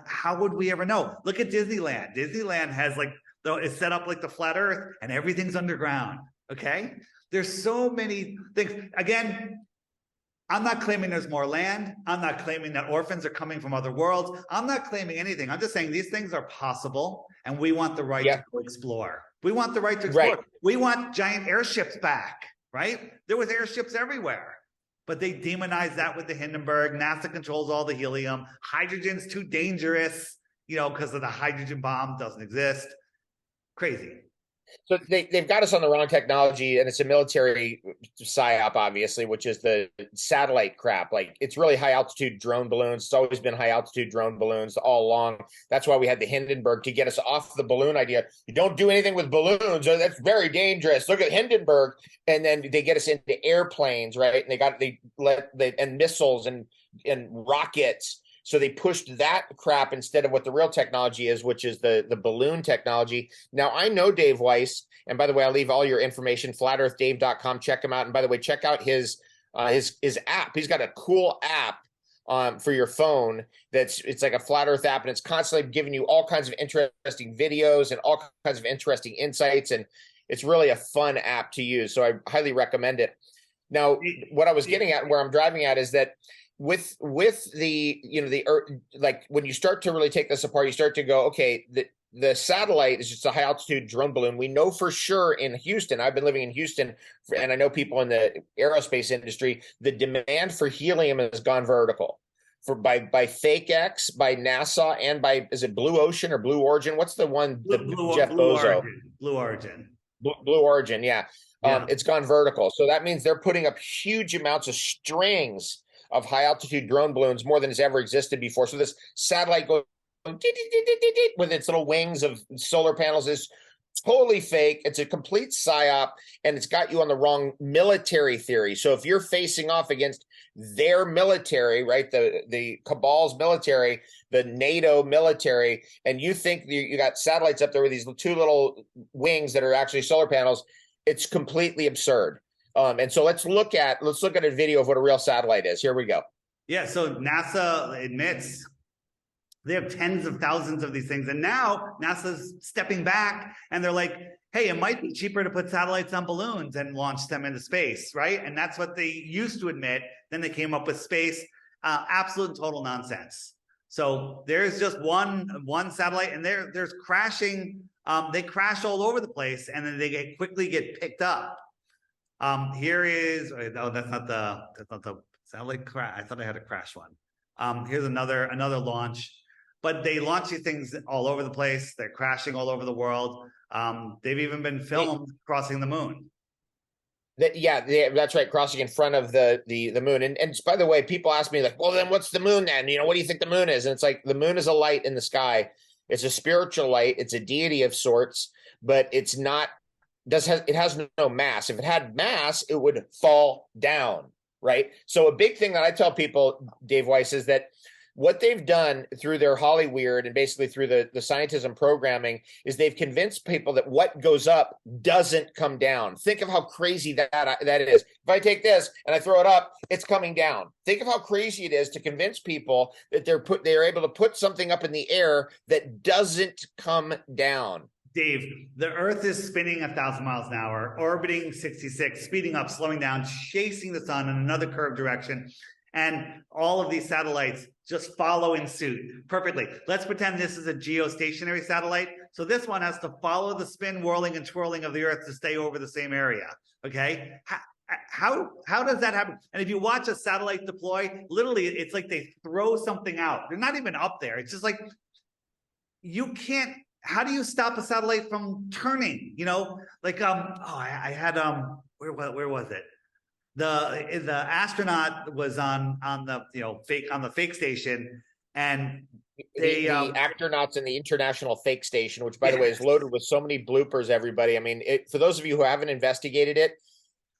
How would we ever know? Look at Disneyland. Disneyland has it's set up like the flat earth and everything's underground. Okay. There's so many things. Again, I'm not claiming there's more land. I'm not claiming that orphans are coming from other worlds. I'm not claiming anything. I'm just saying these things are possible and we want the right to explore. We want the right to explore. Right. We want giant airships back, right? There was airships everywhere. But they demonize that with the Hindenburg. NASA controls all the helium. Hydrogen's too dangerous, because of the hydrogen bomb doesn't exist. Crazy.
So they've got us on the wrong technology, and it's a military psyop, obviously, which is the satellite crap. Like, it's really high altitude drone balloons. It's always been high altitude drone balloons all along. That's why we had the Hindenburg to get us off the balloon idea. You don't do anything with balloons. That's very dangerous. Look at Hindenburg. And then they get us into airplanes, right? And and missiles and rockets. So they pushed that crap instead of what the real technology is, which is the balloon technology. Now I know Dave Weiss, and by the way, I'll leave all your information, flatearthdave.com. Check him out. And by the way, check out his app. He's got a cool app for your phone. It's like a flat earth app, and it's constantly giving you all kinds of interesting videos and all kinds of interesting insights. And it's really a fun app to use. So I highly recommend it. Now, what I was getting at, where I'm driving at, is that with the, like when you start to really take this apart, you start to go, okay, the satellite is just a high altitude drone balloon. We know for sure in Houston, I've been living in Houston, and I know people in the aerospace industry, the demand for helium has gone vertical by FakeX, by NASA, and by, is it Blue Ocean or Blue Origin? What's the one? Jeff Bezos.
Blue Origin.
Blue Origin, yeah. It's gone vertical. So that means they're putting up huge amounts of strings of high altitude drone balloons, more than has ever existed before. So this satellite goes with its little wings of solar panels is totally fake. It's a complete psyop, and it's got you on the wrong military theory. So if you're facing off against their military, right, the cabal's military, the NATO military, and you think you got satellites up there with these two little wings that are actually solar panels, it's completely absurd. And so let's look at a video of what a real satellite is. Here we go.
Yeah, so NASA admits they have tens of thousands of these things. And now NASA's stepping back, and they're like, hey, it might be cheaper to put satellites on balloons and launch them into space, right? And that's what they used to admit. Then they came up with space. Absolute and total nonsense. So there's just one satellite, and there's crashing. They crash all over the place, and then they quickly get picked up. Here is, oh, that's not the satellite crash. I thought I had a crash one. Here's another launch, but they launch these things all over the place. They're crashing all over the world. They've even been filmed crossing the moon.
That's right, crossing in front of the moon. And by the way, people ask me like, well, then what's the moon then? What do you think the moon is? And it's like, the moon is a light in the sky. It's a spiritual light. It's a deity of sorts, but it's not. It has no mass. If it had mass, it would fall down, right? So a big thing that I tell people, Dave Weiss, is that what they've done through their Hollyweird and basically through the scientism programming is they've convinced people that what goes up doesn't come down. Think of how crazy that is. If I take this and I throw it up, it's coming down. Think of how crazy it is to convince people that they're able to put something up in the air that doesn't come down.
Dave, the Earth is spinning 1,000 miles an hour, orbiting 66, speeding up, slowing down, chasing the sun in another curved direction. And all of these satellites just follow in suit perfectly. Let's pretend this is a geostationary satellite. So this one has to follow the spin, whirling, and twirling of the Earth to stay over the same area. Okay? How does that happen? And if you watch a satellite deploy, literally, it's like they throw something out. They're not even up there. It's just like, you can't. How do you stop a satellite from turning? I had where was it? The astronaut was on the fake station, and
the astronauts in the International Fake Station, which by the way is loaded with so many bloopers. Everybody, I mean, for those of you who haven't investigated it,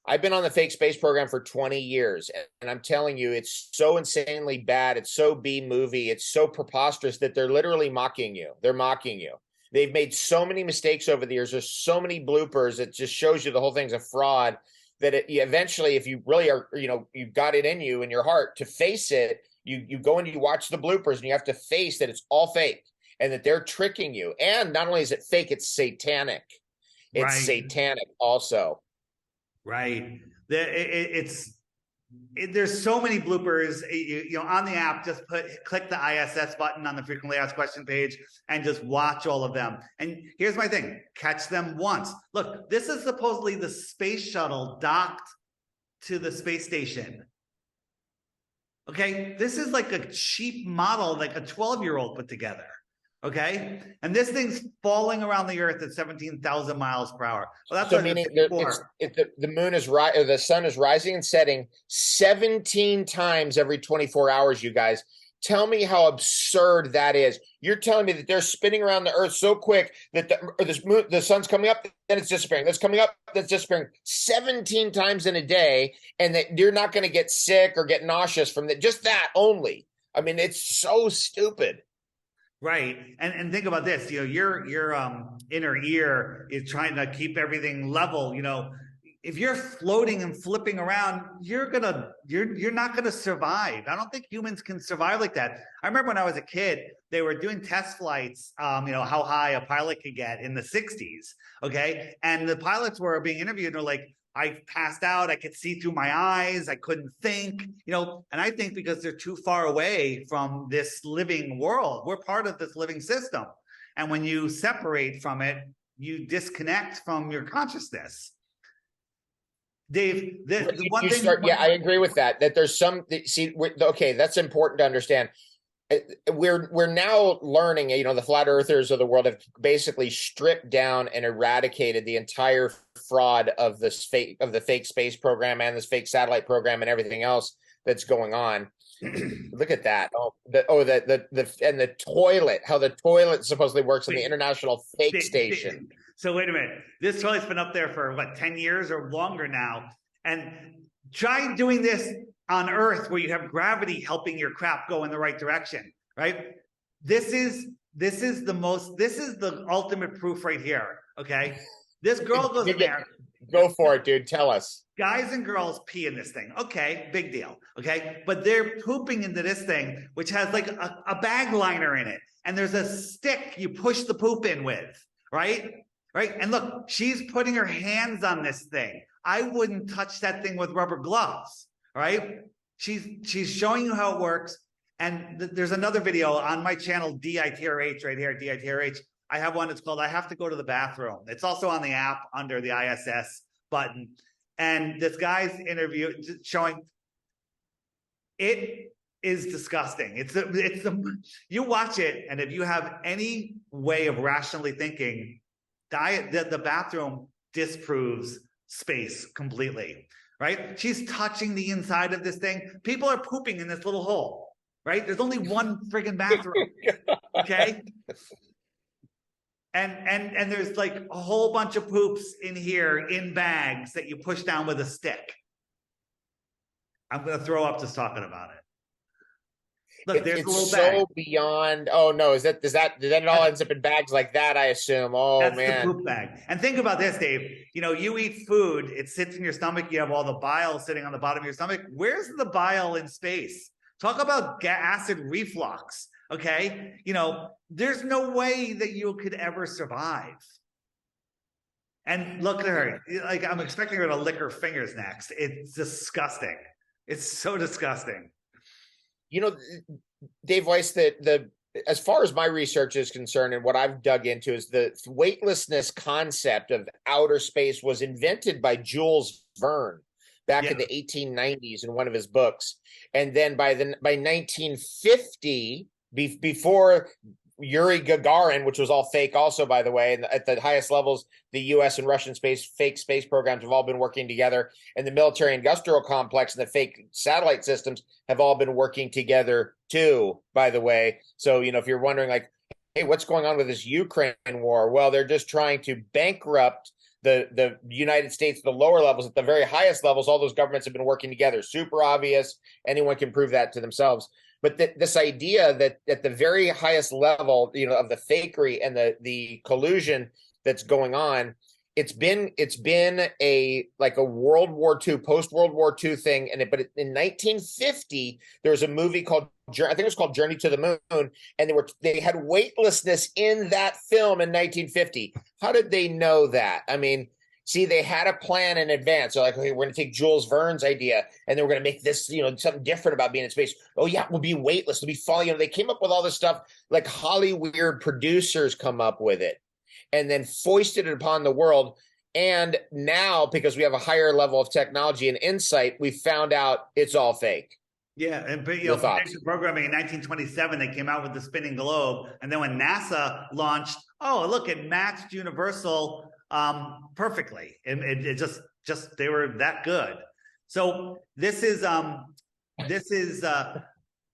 I've been on the fake space program for 20 years, and I'm telling you, it's so insanely bad. It's so B-movie. It's so preposterous that they're literally mocking you. They're mocking you. They've made so many mistakes over the years. There's so many bloopers. It just shows you the whole thing's a fraud, that eventually, if you really are, you've got it in you, in your heart to face it, you go and you watch the bloopers, and you have to face that it's all fake and that they're tricking you. And not only is it fake, it's satanic. It's satanic also.
Right. There's so many bloopers. On the app, just click the ISS button on the frequently asked question page and just watch all of them. And here's my thing: catch them once. Look, this is supposedly the space shuttle docked to the space station. Okay, this is like a cheap model, like a 12-year-old put together. Okay, and this thing's falling around the Earth at 17,000 miles per hour. Well, that's
so meaning the moon is or the sun is rising and setting 17 times every 24 hours. You guys, tell me how absurd that is. You're telling me that they're spinning around the Earth so quick that the sun's coming up, then it's disappearing. That's coming up, that's disappearing 17 times in a day, and that you're not going to get sick or get nauseous from that. Just that only. I mean, it's so stupid.
Right. And think about this, your inner ear is trying to keep everything level. If you're floating and flipping around, you're not gonna survive. I don't think humans can survive like that. I remember when I was a kid, they were doing test flights, how high a pilot could get in the 60s. Okay. And the pilots were being interviewed and they're like, I passed out. I could see through my eyes. I couldn't think, and I think because they're too far away from this living world, we're part of this living system. And when you separate from it, you disconnect from your consciousness. Dave, the one thing.
Yeah, I agree with that. That there's okay, that's important to understand. We're now learning, the flat earthers of the world have basically stripped down and eradicated the entire fraud of the fake space program and this fake satellite program and everything else that's going on. Look at that. The toilet, how the toilet supposedly works in the International Fake Station.
So wait a minute. This toilet's been up there for 10 years or longer now. And try doing this on Earth where you have gravity helping your crap go in the right direction, right? This is the ultimate proof right here. Okay. This girl goes in there.
Go for it, dude. Tell us.
Guys and girls pee in this thing. Okay, big deal. Okay. But they're pooping into this thing, which has like a bag liner in it. And there's a stick you push the poop in with, right? Right. And look, she's putting her hands on this thing. I wouldn't touch that thing with rubber gloves. Right? She's showing you how it works. And there's another video on my channel, DITRH, right here, DITRH. I have one that's called I Have to Go to the Bathroom. It's also on the app under the ISS button. And this guy's interview showing it is disgusting. You watch it, and if you have any way of rationally thinking, the bathroom disproves space completely. Right? She's touching the inside of this thing. People are pooping in this little hole, right? There's only one friggin' bathroom. Okay. And there's like a whole bunch of poops in here in bags that you push down with a stick. I'm gonna throw up just talking about it. Look, there's a little bag.
So beyond. Oh no, then it all ends up in bags like that, I assume. Oh,
that's
man.
The poop bag. And think about this, Dave. You eat food, it sits in your stomach, you have all the bile sitting on the bottom of your stomach. Where's the bile in space? Talk about acid reflux. Okay. There's no way that you could ever survive. And look at her. Like, I'm expecting her to lick her fingers next. It's disgusting. It's so disgusting.
Dave Weiss, as far as my research is concerned and what I've dug into is the weightlessness concept of outer space was invented by Jules Verne back in the 1890s in one of his books. And then by 1950, before Yuri Gagarin, which was all fake also, by the way, and at the highest levels, the US and Russian fake space programs have all been working together, and the military industrial complex and the fake satellite systems have all been working together too, by the way. So, if you're wondering like, hey, what's going on with this Ukraine war? Well, they're just trying to bankrupt the United States, the lower levels. At the very highest levels, all those governments have been working together. Super obvious. Anyone can prove that to themselves. But this idea that at the very highest level, of the fakery and the collusion that's going on, it's been a World War II, post World War II thing. But in 1950, there was a movie called, I think it was called Journey to the Moon, and they had weightlessness in that film in 1950. How did they know that? I mean, see, they had a plan in advance. They're like, okay, we're going to take Jules Verne's idea, and then we're going to make this, something different about being in space. Oh yeah, we'll be weightless. We'll be falling. They came up with all this stuff, like Hollywood producers come up with it, and then foisted it upon the world. And now, because we have a higher level of technology and insight, we found out it's all fake.
Yeah, and programming in 1927, they came out with the spinning globe, and then when NASA launched, oh look, it matched Universal perfectly. It just they were that good. So this is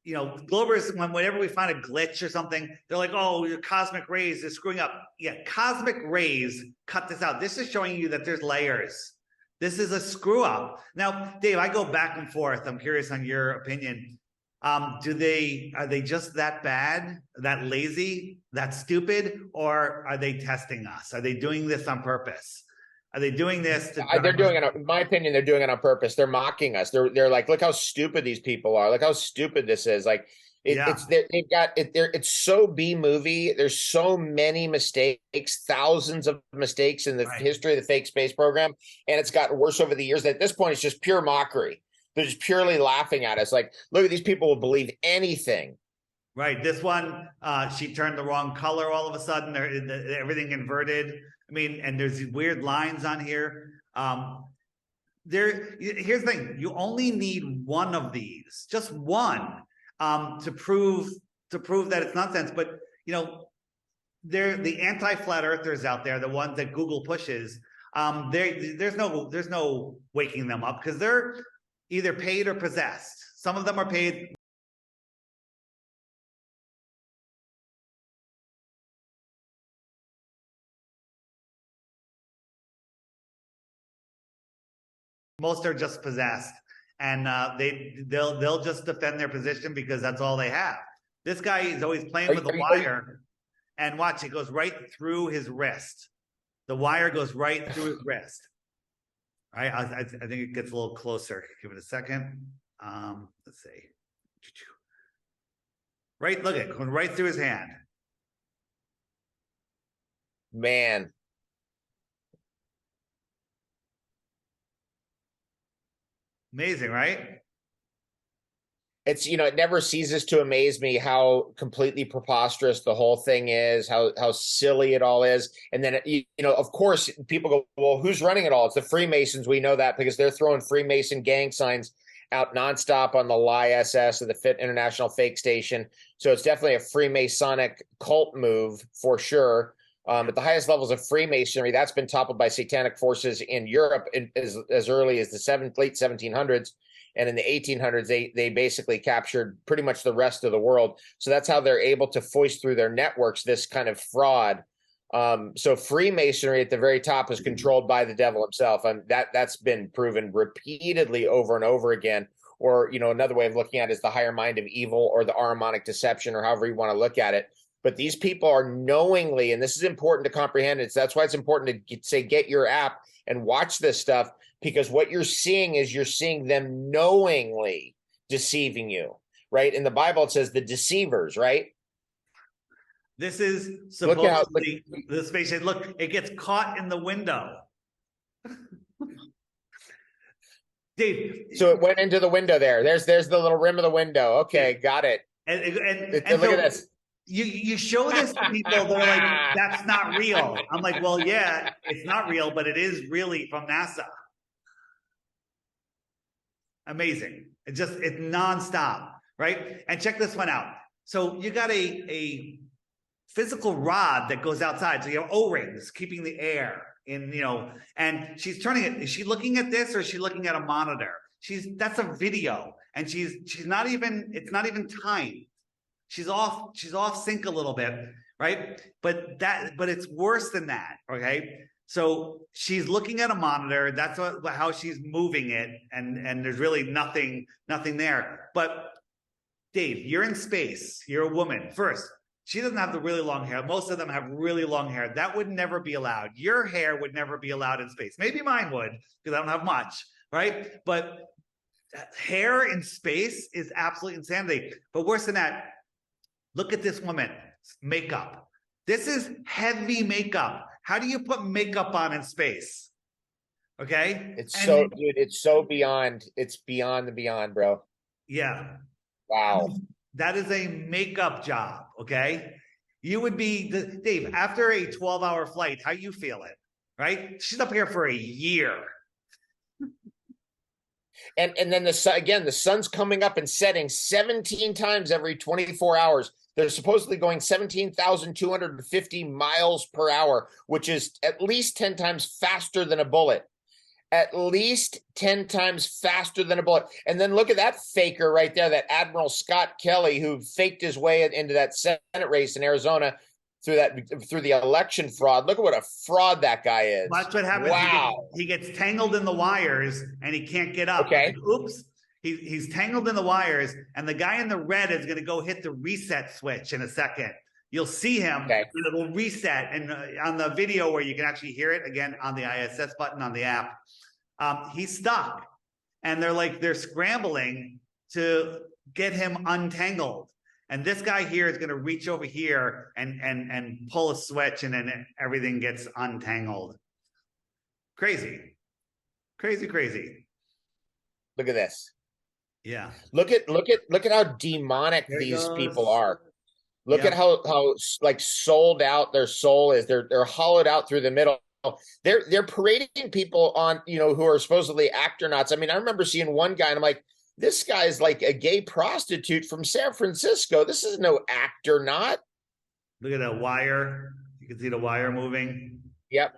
Globers, whenever we find a glitch or something, they're like, oh, your cosmic rays is screwing up. Yeah, cosmic rays cut this out. This is showing you that there's layers. This is a screw up. Now, Dave, I go back and forth. I'm curious on your opinion. Are they just that bad, that lazy, that stupid, or are they testing us? Are they doing this on purpose? Are they doing this to
They're doing it, in my opinion, they're doing it on purpose. They're mocking us. They're like, look how stupid these people are. Look how stupid this is. Like
Yeah,
they've got it. It's so B movie. There's so many mistakes, thousands of mistakes in the
right.
history of the fake space program, and it's gotten worse over the years. That at this point, it's just pure mockery. They're just purely laughing at us. Like, look at these people will believe anything.
Right. This one, she turned the wrong color all of a sudden. Everything inverted. I mean, and there's these weird lines on here. Here's the thing: you only need one of these, just one, to prove that it's nonsense. But you know, they're the anti-flat earthers out there, the ones that Google pushes. There's no waking them up because they're either paid or possessed. Some of them are paid. Most are just possessed, and they'll just defend their position because that's all they have. This guy is always playing with a wire, and watch, it goes right through his wrist. The wire goes right through his wrist. All right, I think it gets a little closer. Give it a second. Let's see. Right, look at it, going right through his hand.
Man.
Amazing, right?
It's, it never ceases to amaze me how completely preposterous the whole thing is, how silly it all is. And then, of course, people go, well, who's running it all? It's the Freemasons. We know that because they're throwing Freemason gang signs out nonstop on the LISS of the Fit International Fake Station. So it's definitely a Freemasonic cult move for sure. At the highest levels of Freemasonry, that's been toppled by satanic forces in Europe as early as the late 1700s. And in the 1800s, they basically captured pretty much the rest of the world. So that's how they're able to foist through their networks this kind of fraud. So Freemasonry at the very top is controlled by the devil himself. And that's been proven repeatedly over and over again. Or, another way of looking at it is the higher mind of evil or the Ahrimanic deception or however you want to look at it. But these people are knowingly, and this is important to comprehend. That's why it's important to say, get your app and watch this stuff, because what you're seeing is you're seeing them knowingly deceiving you, right? In the Bible, it says the deceivers, right?
This is supposedly the space. Look, it gets caught in the window. Dave.
So it went into the window there. There's the little rim of the window. Okay, got it.
And
look at this.
You show this to people, they're like, that's not real. I'm like, well, yeah, it's not real, but it is really from NASA. Amazing. It's nonstop, right? And check this one out. So you got a physical rod that goes outside. So you have O-rings keeping the air in, and she's turning it. Is she looking at this or is she looking at a monitor? That's a video, and it's not even timed. She's off sync a little bit, right? But it's worse than that, okay? So she's looking at a monitor. That's how she's moving it, and there's really nothing there. But Dave, you're in space. You're a woman. First, she doesn't have the really long hair. Most of them have really long hair. That would never be allowed. Your hair would never be allowed in space. Maybe mine would, because I don't have much, right? But hair in space is absolute insanity. But worse than that, look at this woman's makeup. This is heavy makeup. How do you put makeup on in space? Okay.
It's so beyond. It's beyond the beyond, bro.
Yeah.
Wow.
That is a makeup job. Okay. You would be Dave, after a 12-hour flight, how you feeling? Right? She's up here for a year.
And then the sun's coming up and setting 17 times every 24 hours. They're supposedly going 17,250 miles per hour, which is at least 10 times faster than a bullet. At least 10 times faster than a bullet. And then look at that faker right there, that Admiral Scott Kelly, who faked his way into that Senate race in Arizona through the election fraud. Look at what a fraud that guy is.
That's what happens.
Wow.
He gets tangled in the wires and he can't get up.
Okay.
Oops. He's tangled in the wires, and the guy in the red is going to go hit the reset switch in a second. You'll see him,
Okay.
and it will reset. And on the video where you can actually hear it again on the ISS button on the app, he's stuck, and they're scrambling to get him untangled. And this guy here is going to reach over here and pull a switch, and then everything gets untangled. Crazy.
Look at this.
Yeah.
Look at how demonic these people are. Look at how like sold out their soul is. They're hollowed out through the middle. They're parading people on, who are supposedly astronauts. I mean, I remember seeing one guy and I'm like, this guy's like a gay prostitute from San Francisco. This is no actor, not.
Look at that wire. You can see the wire moving.
Yep.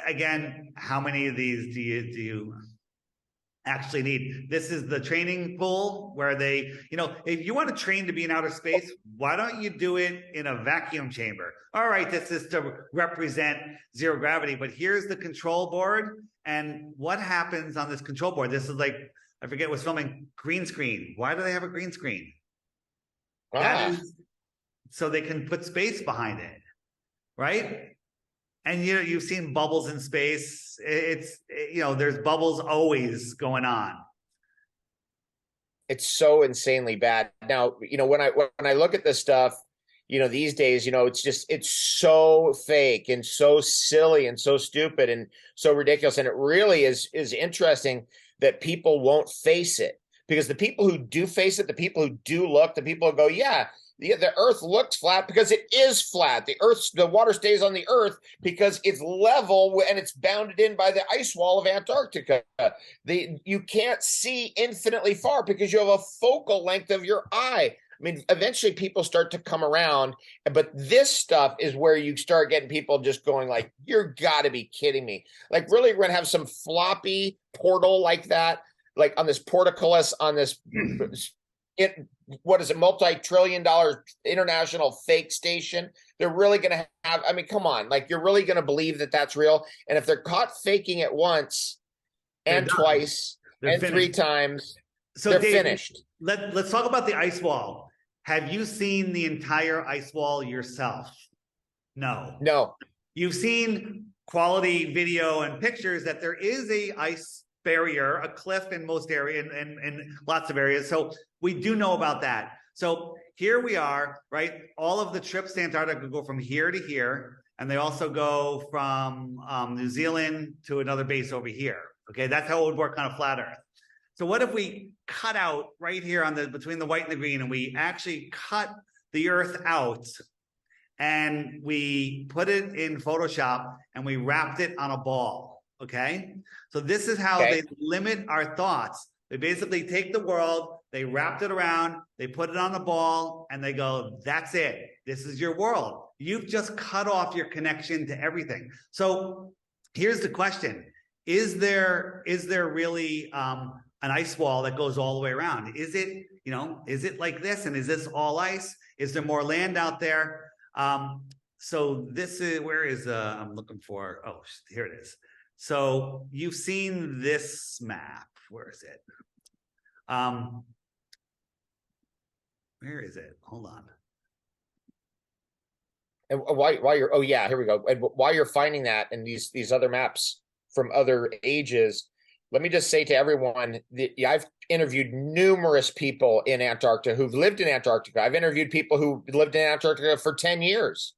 Again, how many of these do you actually need? This is the training pool where they, if you want to train to be in outer space, why don't you do it in a vacuum chamber? All right, this is to represent zero gravity, but here's the control board. And what happens on this control board? This is like, I forget what's filming, green screen. Why do they have a green screen? That is so they can put space behind it, right? And you've seen bubbles in space. It's there's bubbles always going on.
It's so insanely bad. Now, when I look at this stuff, these days, it's so fake and so silly and so stupid and so ridiculous. And it really is interesting that people won't face it, because the people who do face it, the people who do look, the people who go, yeah, the earth looks flat because it is flat. The water stays on the earth because it's level and it's bounded in by the ice wall of Antarctica. You can't see infinitely far because you have a focal length of your eye. I mean, eventually people start to come around, but this stuff is where you start getting people just going like, you're gotta be kidding me. Like, really, we're gonna have some floppy portal like that, like on this portcullis on this what is it, multi-trillion-dollar international fake station? They're really going to have, I mean, come on, like, you're really going to believe that that's real? And if they're caught faking it once and twice and finished 3 times, so they're Dave, finished.
Let's talk about the ice wall. Have you seen the entire ice wall yourself? No. You've seen quality video and pictures that there is a ice barrier, a cliff in most areas and lots of areas. So we do know about that. So here we are, right? All of the trips to Antarctica go from here to here, and they also go from New Zealand to another base over here. Okay, that's how it would work on a flat Earth. So what if we cut out right here on between the white and the green, and we actually cut the Earth out, and we put it in Photoshop, and we wrapped it on a ball? Okay, so this is how they limit our thoughts. They basically take the world, they wrapped it around, they put it on a ball, and they go, that's it. This is your world. You've just cut off your connection to everything. So here's the question. Is there really an ice wall that goes all the way around? Is it like this? And is this all ice? Is there more land out there? So this is, where is, I'm looking for, oh, here it is. So you've seen this map. Where is it? Where is it? Hold on.
And why you're, oh yeah, here we go. And while you're finding that and these other maps from other ages, let me just say to everyone that I've interviewed numerous people in Antarctica who've lived in Antarctica. I've interviewed people who lived in Antarctica for 10 years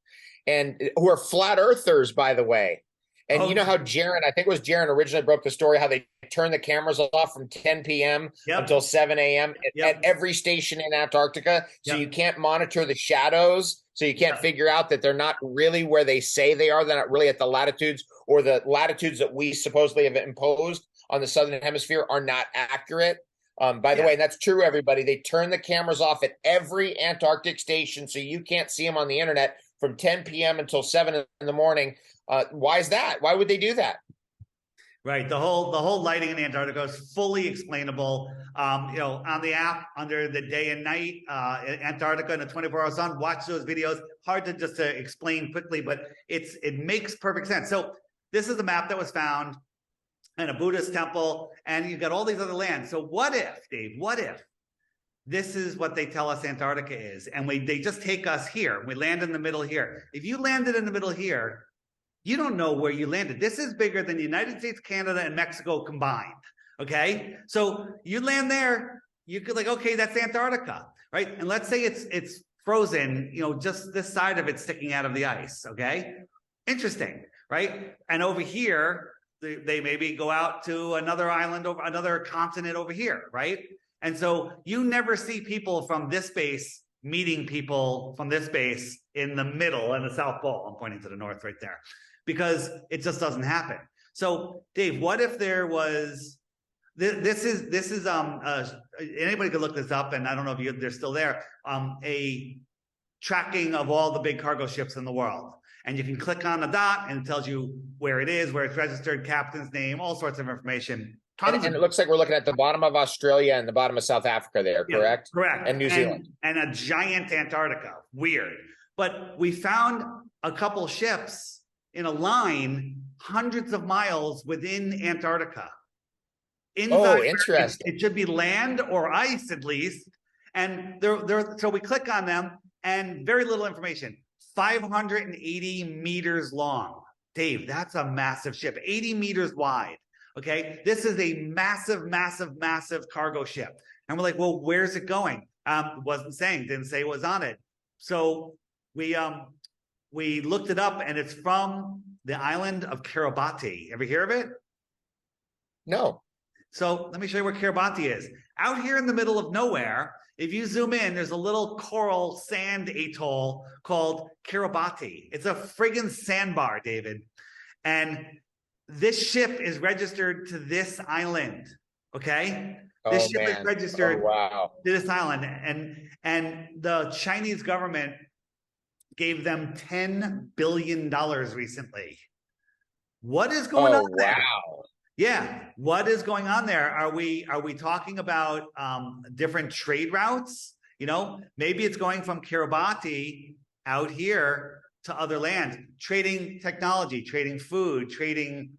and who are flat earthers, by the way. And you know how Jaron, I think it was Jaron originally broke the story, how they turn the cameras off from 10 p.m. until 7 a.m. At every station in Antarctica. So you can't monitor the shadows. So you can't figure out that they're not really where they say they are. They're not really at the latitudes, or the latitudes that we supposedly have imposed on the Southern Hemisphere are not accurate. By the way, and that's true, everybody. They turn the cameras off at every Antarctic station, so you can't see them on the internet from 10 p.m. until 7 in the morning. Why is that? Why would they do that?
Right. The whole lighting in Antarctica is fully explainable. On the app under the day and night, Antarctica and the 24-hour sun, watch those videos. Hard to just to explain quickly, but it makes perfect sense. So this is the map that was found. and a Buddhist temple, and you've got all these other lands. So what if, Dave, what if this is what they tell us Antarctica is, and they just take us here, we land in the middle here. If you landed in the middle here, you don't know where you landed. This is bigger than the United States, Canada, and Mexico combined, okay? So you land there, you could like, okay, that's Antarctica, right? And let's say it's frozen, you know, just this side of it sticking out of the ice, okay? Interesting, right? And over here, they maybe go out to another island, over another continent over here, right? And so you never see people from this base meeting people from this base in the middle and the South Pole. I'm pointing to the north right there, because it just doesn't happen. So, Dave, what if there was this is anybody could look this up, and I don't know if they're still there. A tracking of all the big cargo ships in the world. And you can click on a dot and it tells you where it is, where it's registered, captain's name, all sorts of information.
And it looks like we're looking at the bottom of Australia and the bottom of South Africa there, correct?
Yeah, correct.
And New Zealand.
And a giant Antarctica. Weird. But we found a couple ships in a line hundreds of miles within Antarctica. Inside,
interesting.
It should be land or ice at least. And so we click on them and very little information. 580 meters long. Dave, that's a massive ship, 80 meters wide. Okay, this is a massive, massive, massive cargo ship. And we're like, well, where's it going? Wasn't saying, didn't say it was on it. So we looked it up, and it's from the island of Kiribati. Ever hear of it?
No.
So let me show you where Kiribati is. Out here in the middle of nowhere, if you zoom in, there's a little coral sand atoll called Kiribati. It's a friggin' sandbar, David. And this ship is registered to this island, okay? This ship is registered to this island. And the Chinese government gave them $10 billion recently. What is going on there?
Wow.
Yeah, what is going on there? Are we talking about different trade routes? You know, maybe it's going from Kiribati out here to other lands, trading technology, trading food, trading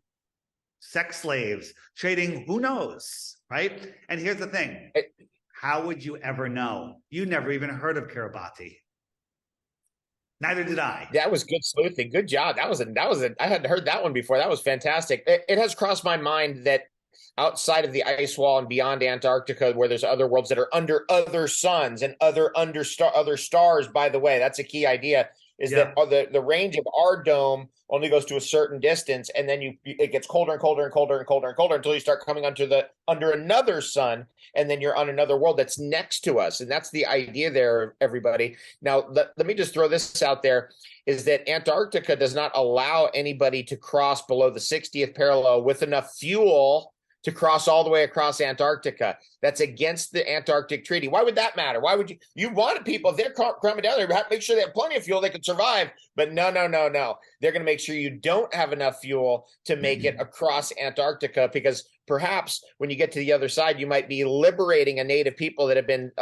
sex slaves, trading who knows, right? And here's the thing: how would you ever know? You never even heard of Kiribati. Neither did I.
That was good sleuthing. Good job. That was I hadn't heard that one before. That was fantastic. It has crossed my mind that outside of the ice wall and beyond Antarctica, where there's other worlds that are under other suns and other stars, by the way, that's a key idea, is that the range of our dome only goes to a certain distance, and then it gets colder and colder and colder and colder and colder until you start coming under another sun, and then you're on another world that's next to us. And that's the idea there, everybody. Now, let me just throw this out there, is that Antarctica does not allow anybody to cross below the 60th parallel with enough fuel to cross all the way across Antarctica. That's against the Antarctic Treaty. Why would that matter? Why would you want people, if they're coming down there, make sure they have plenty of fuel, they can survive. But no. They're going to make sure you don't have enough fuel to make it across Antarctica, because perhaps when you get to the other side, you might be liberating a native people that have been,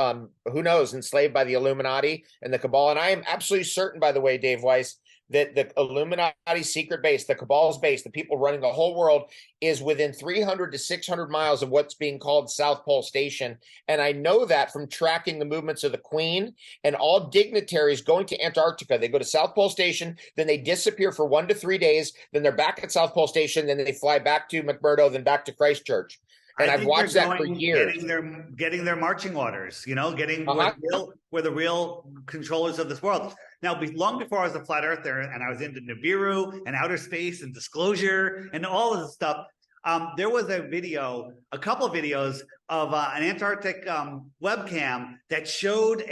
who knows, enslaved by the Illuminati and the Cabal. And I am absolutely certain, by the way, Dave Weiss, that the Illuminati secret base, the Cabal's base, the people running the whole world, is within 300 to 600 miles of what's being called South Pole Station. And I know that from tracking the movements of the Queen and all dignitaries going to Antarctica. They go to South Pole Station, then they disappear for 1 to 3 days, then they're back at South Pole Station, then they fly back to McMurdo, then back to Christchurch. And I've watched that for years.
Getting their marching orders, you know, where the real controllers of this world. Now, long before I was a flat earther and I was into Nibiru and outer space and disclosure and all of this stuff, there was a couple of videos of an Antarctic webcam that showed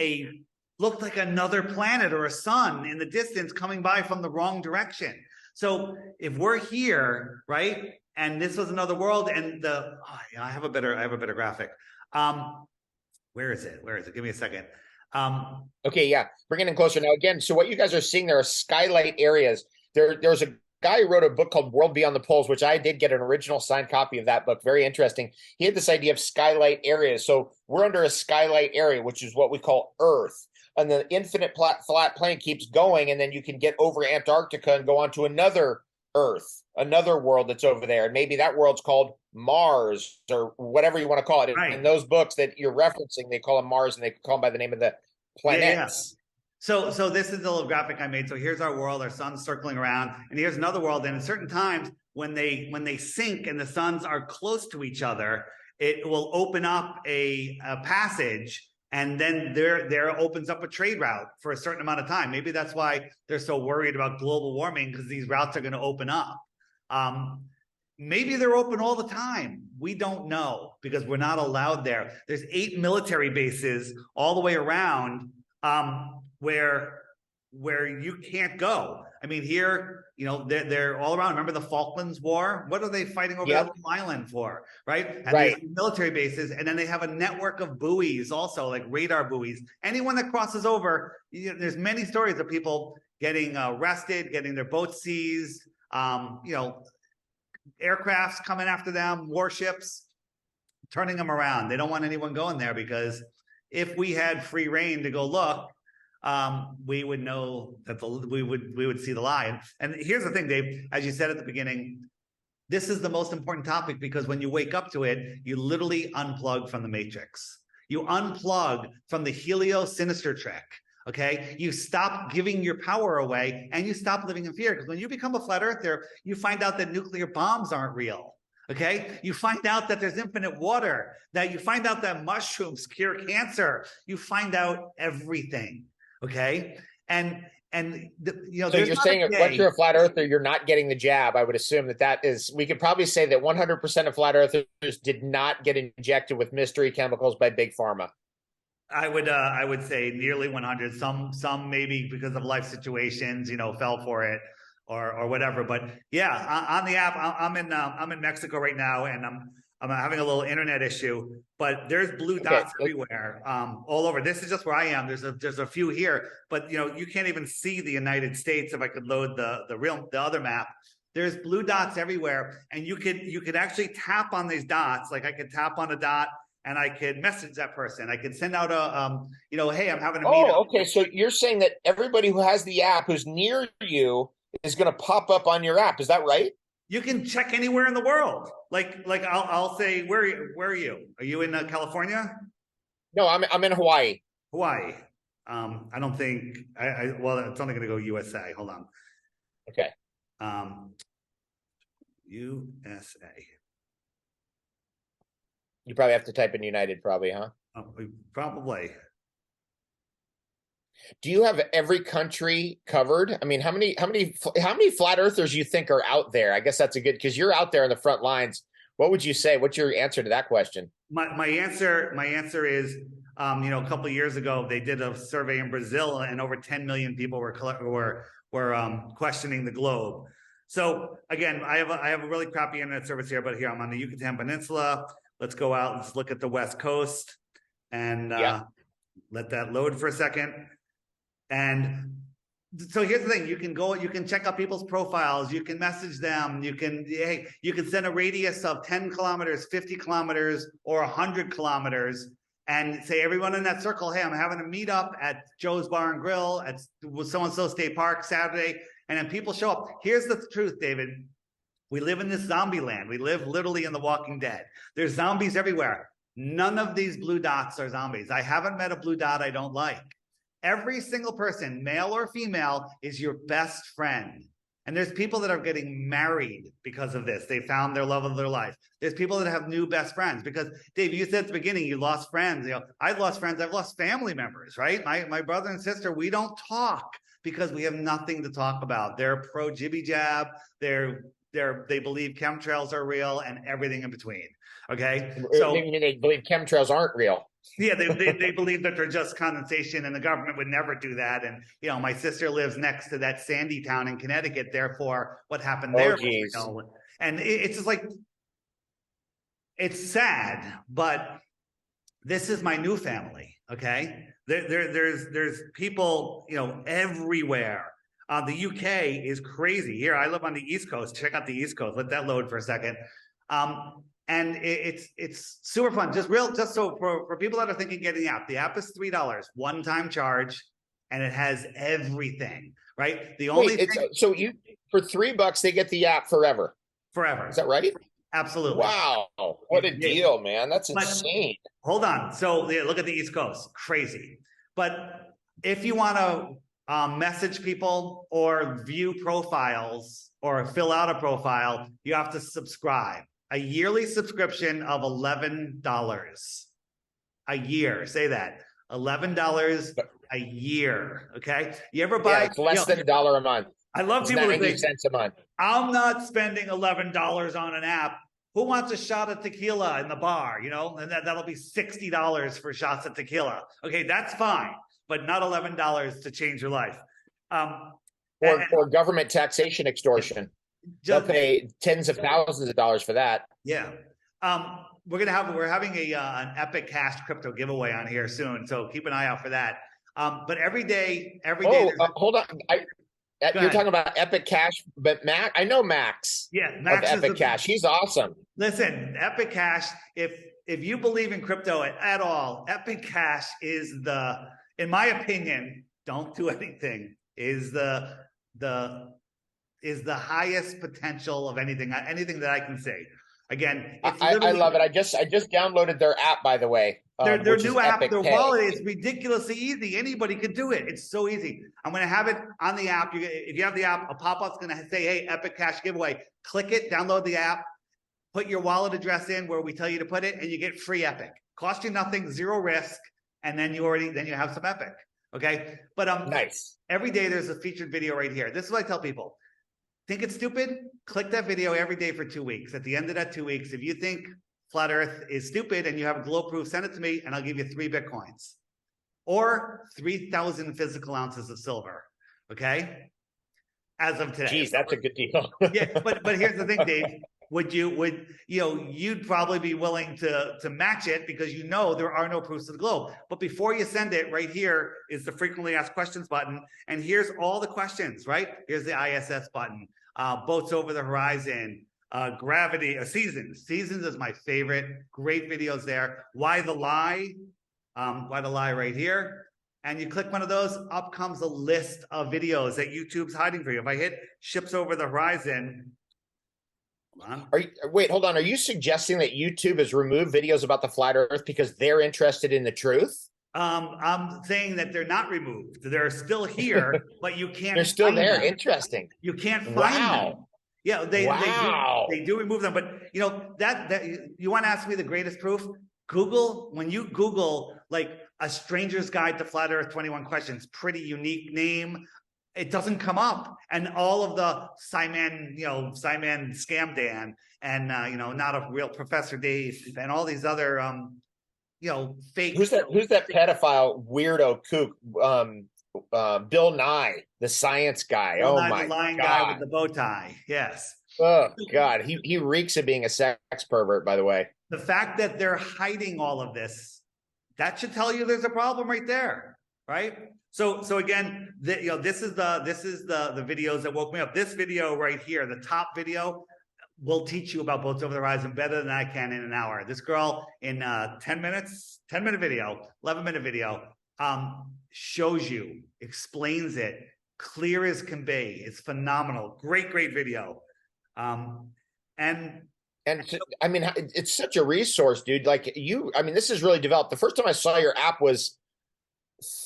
looked like another planet or a sun in the distance coming by from the wrong direction. So if we're here, right, and this was another world, and I have a better graphic. Where is it? Give me a second.
Okay, yeah, bring it in closer now. Again, so what you guys are seeing there are skylight areas. There's a guy who wrote a book called World Beyond the Poles, which I did get an original signed copy of that book. Very interesting. He had this idea of skylight areas. So we're under a skylight area, which is what we call Earth. And the infinite flat plane keeps going, and then you can get over Antarctica and go on to another Earth. another world that's over there, and maybe that world's called Mars or whatever you want to call it. In
Right.
those books that you're referencing, they call them Mars, and they call them by the name of the
Yeah, yeah.
planets.
So this is the little graphic I made. So here's our world, our sun's circling around, and here's another world. And at certain times, when they sync and the suns are close to each other, it will open up a passage, and then there opens up a trade route for a certain amount of time. Maybe that's why they're so worried about global warming, because these routes are going to open up. Maybe they're open all the time. We don't know, because we're not allowed there. There's 8 military bases all the way around, where you can't go. I mean, here, they're all around. Remember the Falklands War? What are they fighting over that little island for, right? And
right.
There's military bases, and then they have a network of buoys also, like radar buoys. Anyone that crosses over, there's many stories of people getting arrested, getting their boats seized, aircrafts coming after them, warships, turning them around. They don't want anyone going there, because if we had free reign to go look, we would know that we would see the lie. And here's the thing, Dave, as you said at the beginning, this is the most important topic, because when you wake up to it, you literally unplug from the matrix. You unplug from the helio sinister trick. Okay, you stop giving your power away, and you stop living in fear. Because when you become a flat earther, you find out that nuclear bombs aren't real. Okay, you find out that there's infinite water, that you find out that mushrooms cure cancer. You find out everything. Okay, so
you're saying once you're a flat earther, you're not getting the jab. I would assume that is, we could probably say that 100% of flat earthers did not get injected with mystery chemicals by big pharma.
I would say nearly 100. Some maybe because of life situations, fell for it or whatever. But yeah, on the app, I'm in Mexico right now, and I'm having a little internet issue. But there's blue dots everywhere, all over. This is just where I am. There's a few here, but you can't even see the United States. If I could load the other map. There's blue dots everywhere, and you could actually tap on these dots. Like I could tap on a dot, and I could message that person. I could send out hey, I'm having a meetup.
Oh, okay. So you're saying that everybody who has the app who's near you is going to pop up on your app. Is that right?
You can check anywhere in the world. Like I'll say, where are you? Are you in California?
No, I'm in Hawaii.
Hawaii. I don't think well, it's only going to go USA. Hold on.
Okay.
USA.
You probably have to type in United, probably, huh?
Probably.
Do you have every country covered? I mean, how many flat earthers you think are out there? I guess that's a good, because you're out there in the front lines. What would you say? What's your answer to that question?
My answer is, a couple of years ago, they did a survey in Brazil, and over 10 million people were questioning the globe. So again, I have a really crappy internet service here, but here I'm on the Yucatan Peninsula. Let's go out. Let's look at the West Coast, and let that load for a second. And so here's the thing: you can check out people's profiles, you can message them, you can send a radius of 10 kilometers, 50 kilometers, or 100 kilometers, and say, everyone in that circle, hey, I'm having a meetup at Joe's Bar and Grill at so-and-so State Park Saturday, and then people show up. Here's the truth, David. We live in this zombie land. We live literally in The Walking Dead. There's zombies everywhere. None of these blue dots are zombies. I haven't met a blue dot I don't like. Every single person, male or female, is your best friend. And there's people that are getting married because of this. They found their love of their life. There's people that have new best friends because, Dave, you said at the beginning you lost friends. I've lost friends. I've lost family members, right? My brother and sister, we don't talk because we have nothing to talk about. They're pro jibby jab. They believe chemtrails are real and everything in between. Okay,
so they believe chemtrails aren't real.
Yeah, they believe that they're just condensation, and the government would never do that. And my sister lives next to that sandy town in Connecticut. Therefore, what happened there? And it's just like, it's sad, but this is my new family. Okay, there's people everywhere. The UK is crazy. Here, I live on the East Coast. Check out the East Coast. Let that load for a second. And it's super fun. Just so for people that are thinking getting the app is $3, one-time charge, and it has everything, right? The
Wait,
only
it's
thing
so you for $3 they get the app forever. Is
forever.
that right?
Absolutely.
Wow, what a
Yeah.
deal, man. That's
But
insane.
hold on. So yeah, look at the East Coast, crazy. But if you want to message people or view profiles or fill out a profile, you have to subscribe. A yearly subscription of $11 a year. Say that, $11 a year. Okay. You ever
Yeah,
buy?
it's less than $1 a month.
I love
It's
people that
90
say,
cents a month.
I'm not spending $11 on an app. Who wants a shot of tequila in the bar? You know, and that'll be $60 for shots of tequila. Okay, that's fine, but not $11 to change your life.
Or government taxation extortion. They'll pay tens of thousands of dollars for that.
Yeah. We're having an Epic Cash crypto giveaway on here soon, so keep an eye out for that. But every day.
Hold on. You're talking about Epic Cash, but I know Max.
Yeah, Max
of Epic Cash. He's awesome.
Listen, Epic Cash. If you believe in crypto at all, Epic Cash is in my opinion, don't do anything. Is the highest potential of anything that I can say. Again,
I love it. I just downloaded their app, by the way.
Their new app, their wallet is ridiculously easy. Anybody could do it. It's so easy. I'm going to have it on the app. If you have the app, a pop-up's going to say, "Hey, Epic Cash giveaway." Click it, download the app, put your wallet address in where we tell you to put it, and you get free Epic. Cost you nothing, zero risk, and then you have some Epic. Okay, but
nice.
Every day there's a featured video right here. This is what I tell people. Think it's stupid? Click that video every day for 2 weeks. At the end of that 2 weeks, if you think flat Earth is stupid and you have a glow proof, send it to me and I'll give you 3 Bitcoins or 3,000 physical ounces of silver. Okay, as of today.
Jeez, that's a good deal.
Yeah, but here's the thing, Dave. You'd probably be willing to match it because there are no proofs of the globe. But before you send it, right here is the frequently asked questions button, and here's all the questions. Right here's the ISS button, boats over the horizon, gravity, seasons. Seasons is my favorite. Great videos there. Why the lie? Why the lie? Right here. And you click one of those, up comes a list of videos that YouTube's hiding for you. If I hit ships over the horizon.
Wait, hold on. Are you suggesting that YouTube has removed videos about the flat Earth because they're interested in the truth?
I'm saying that they're not removed. They're still here, but you can't.
They're still there.
Them.
Interesting.
You can't find them. Yeah, they do remove them. But that you want to ask me the greatest proof? Google, when you Google like a stranger's guide to flat Earth 21 questions, pretty unique name. It doesn't come up, and all of the Simon Scam Dan, and not a real Professor Dave, and all these other fake.
Who's that pedophile weirdo kook? Bill Nye, the science guy.
Bill Nye,
my
the lying
God.
guy with the bow tie. Yes.
Oh God, he reeks of being a sex pervert. By the way,
the fact that they're hiding all of this, that should tell you there's a problem right there, right? So again, this is the videos that woke me up. This video right here, the top video, will teach you about boats over the horizon better than I can in an hour. This girl in 10-minute video, 11-minute video, shows you, explains it, clear as can be. It's phenomenal. Great video. And
I mean, it's such a resource, dude. Like this is really developed. The first time I saw your app was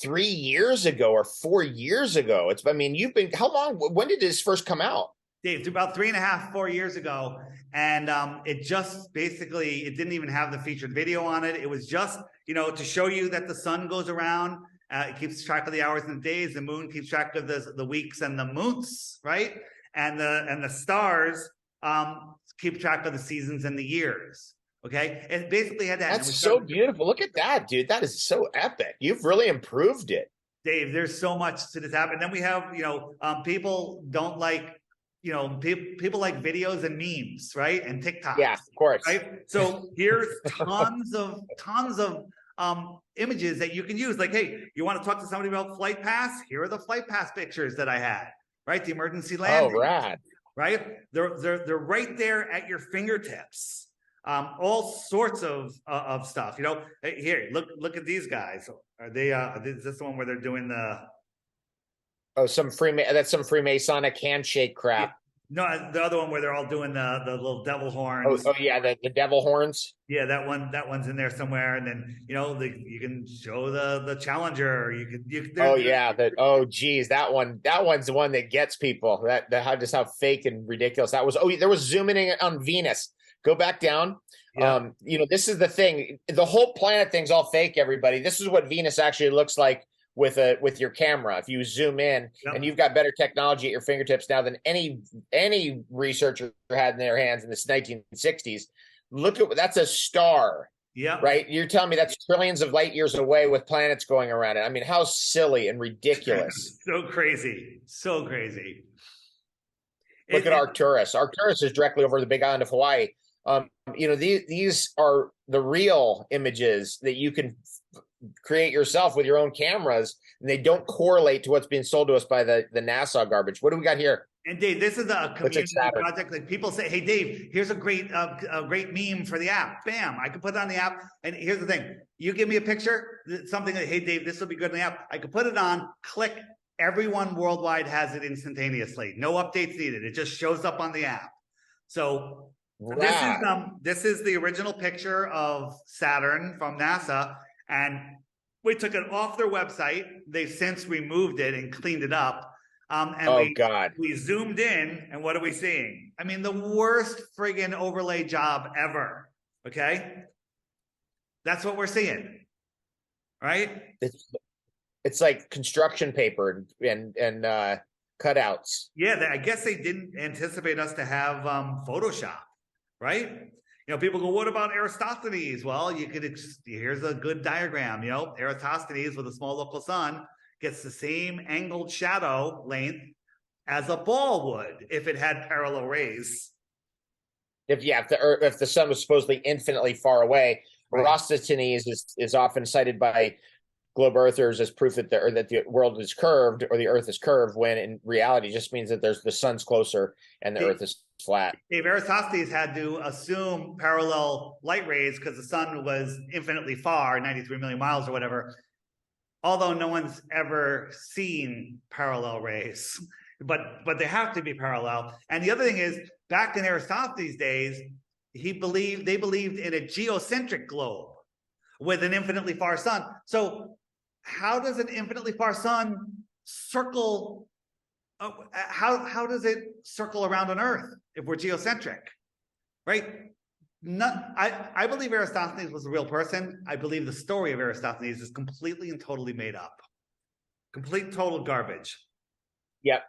3 years ago or 4 years ago. You've been, how long, when did this first come out?
Dave, about 3.5, 4 years ago. And it just basically, it didn't even have the featured video on it. It was just, to show you that the sun goes around. It keeps track of the hours and the days. The moon keeps track of the weeks and the months, right? And the stars keep track of the seasons and the years. Okay, it basically had that.
That's so beautiful. Look at that, dude. That is so epic. You've really improved it,
Dave. There's so much to this app, and then we have people don't like people like videos and memes, right? And TikTok.
Yeah, of course.
Right. So here's tons of images that you can use. Like, hey, you want to talk to somebody about Flight Pass? Here are the Flight Pass pictures that I had. Right, the emergency landing.
Oh, rad.
Right, they're right there at your fingertips. All sorts of stuff. Here, look at these guys. Are they? Is this the one where they're doing the
Oh, that's some Freemasonic handshake
Yeah.
crap.
No, the other one where they're all doing the little devil
Oh,
horns.
oh yeah, the devil horns.
Yeah, that one's in there somewhere, and then you can show the Challenger.
Oh yeah, oh geez, that one's the one that gets people. That how just how fake and ridiculous that was. Oh, there was zooming in on Venus. Go back down.
yeah.
This is the thing. The whole planet thing's all fake, everybody. This is what Venus actually looks like with your camera. If you zoom in, and
Yep.
you've got better technology at your fingertips now than any researcher had in their hands in the 1960s. Look at that's a star.
Yep.
Right? You're telling me that's trillions of light years away with planets going around it. I mean, how silly and ridiculous.
So crazy. So crazy.
Look
It,
at
it,
Arcturus. Arcturus is directly over the big island of Hawaii. These are the real images that you can create yourself with your own cameras, and they don't correlate to what's being sold to us by the NASA garbage. What do we got here?
and Dave, this is a
Looks like
community
Saturn.
project. Like people say, "Hey, Dave, here's a great meme for the app." Bam! I can put it on the app. And here's the thing: you give me a picture, something like, "Hey, Dave, this will be good in the app." I can put it on. Click. Everyone worldwide has it instantaneously. No updates needed. It just shows up on the app. So this is the original picture of Saturn from NASA, and we took it off their website. They've since removed it and cleaned it up.
God.
We zoomed in, and what are we seeing? I mean, the worst friggin' overlay job ever. Okay, that's what we're seeing, right?
It's like construction paper and cutouts.
Yeah, I guess they didn't anticipate us to have Photoshop, right? People go, "What about Eratosthenes?" Well, here's a good diagram. Eratosthenes with a small local sun gets the same angled shadow length as a ball would if it had parallel rays.
If the sun was supposedly infinitely far away,
Right.
Eratosthenes is often cited by globe earthers as proof that the world is curved or the Earth is curved, when in reality it just means that the sun's closer and the Earth is flat.
Dave, Eratosthenes had to assume parallel light rays because the sun was infinitely far, 93 million miles or whatever. Although no one's ever seen parallel rays, but they have to be parallel. And the other thing is, back in Eratosthenes' days, they believed in a geocentric globe with an infinitely far sun. So how does an infinitely far sun circle? How does it circle around on Earth if we're geocentric, right? I believe Eratosthenes was a real person. I believe the story of Eratosthenes is completely and totally made up. Complete total garbage.
Yeah.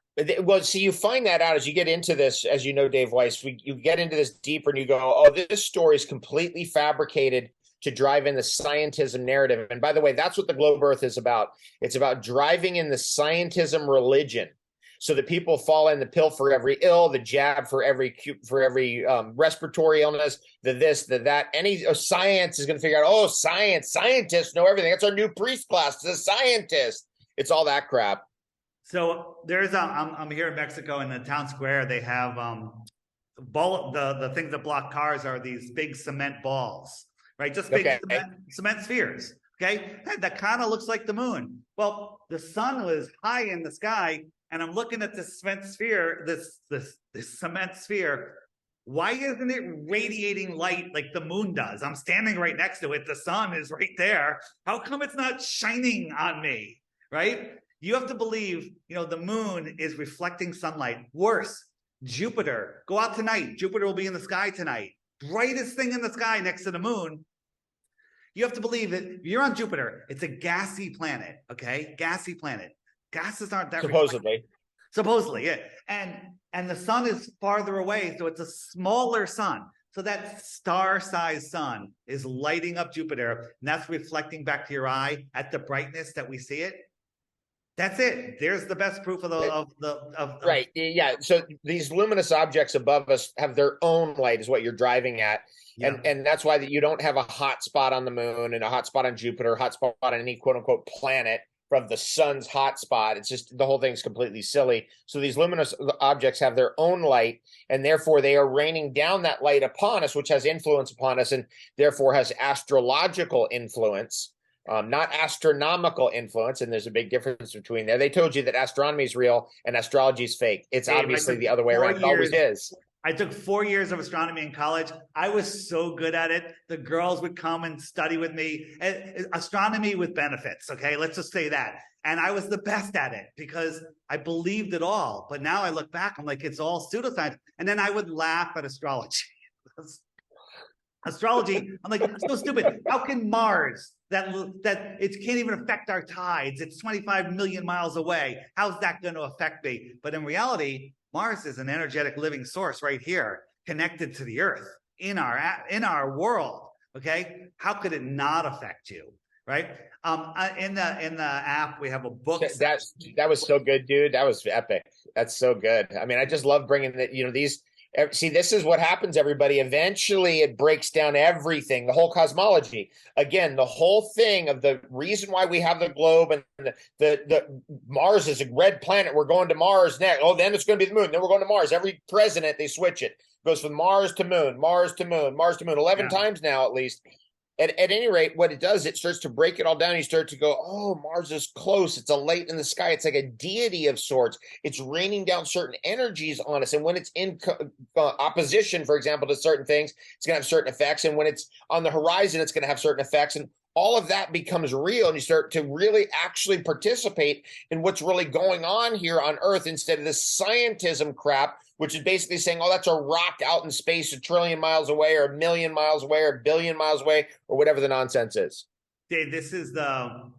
Well, see, you find that out as you get into this, as you know, Dave Weiss, you get into this deeper and you go, oh, this story is completely fabricated to drive in the scientism narrative. And by the way, that's what the Globe Earth is about. It's about driving in the scientism religion, so that people fall in the pill for every ill, the jab for every respiratory illness, the this, the that. Any science is going to figure out, oh, scientists know everything. That's our new priest class, the scientist. It's all that crap.
So there's I'm here in Mexico in the town square. They have the things that block cars are these big cement balls, right? Just big cement spheres. Okay, that kind of looks like the moon. Well, the sun was high in the sky, and I'm looking at this cement sphere, this cement sphere. Why isn't it radiating light like the moon does? I'm standing right next to it. The sun is right there. How come it's not shining on me, right? You have to believe, the moon is reflecting sunlight. Worse, Jupiter. Go out tonight. Jupiter will be in the sky tonight. Brightest thing in the sky next to the moon. You have to believe that if you're on Jupiter, it's a gassy planet, okay? Gassy planet. Gases aren't that supposedly, yeah. And the sun is farther away, so it's a smaller sun. So that star-sized sun is lighting up Jupiter, and that's reflecting back to your eye at the brightness that we see it. That's it. There's the best proof of
right. Yeah. So these luminous objects above us have their own light, is what you're driving at. Yeah. And that's why you don't have a hot spot on the moon and a hot spot on Jupiter, hot spot on any quote unquote planet from the sun's hot spot. It's just the whole thing's completely silly. So these luminous objects have their own light, and therefore they are raining down that light upon us, which has influence upon us and therefore has astrological influence. not astronomical influence. And there's a big difference between there. They told you that astronomy is real and astrology is fake. It's
Dave,
obviously the other way around. It always is.
I took 4 years of astronomy in college. I was so good at it. The girls would come and study with me. Astronomy with benefits, okay? Let's just say that. And I was the best at it because I believed it all. But now I look back, I'm like, it's all pseudoscience. And then I would laugh at astrology. Astrology, I'm like, it's so stupid. How can Mars, that it can't even affect our tides, it's 25 million miles away, how's that going to affect me? But in reality, Mars is an energetic living source right here, connected to the Earth in our world. Okay, how could it not affect you? Right? In the app, we have a book.
That was so good, dude. That was epic. That's so good. I mean, I just love bringing that. These. See, this is what happens, everybody. Eventually, it breaks down everything, the whole cosmology. Again, the whole thing of the reason why we have the globe and the Mars is a red planet. We're going to Mars next. Oh, then it's going to be the moon. Then we're going to Mars. Every president, they switch it. Goes from Mars to moon, Mars to moon, Mars to moon, 11 times now at least. At any rate, what it does, it starts to break it all down. You start to go, oh, Mars is close. It's a light in the sky. It's like a deity of sorts. It's raining down certain energies on us. And when it's in opposition, for example, to certain things, it's going to have certain effects. And when it's on the horizon, it's going to have certain effects. And all of that becomes real. And you start to really actually participate in what's really going on here on Earth instead of this scientism crap, which is basically saying, oh, that's a rock out in space 1 trillion miles away or 1 million miles away or 1 billion miles away or whatever the nonsense is.
Dave, this is the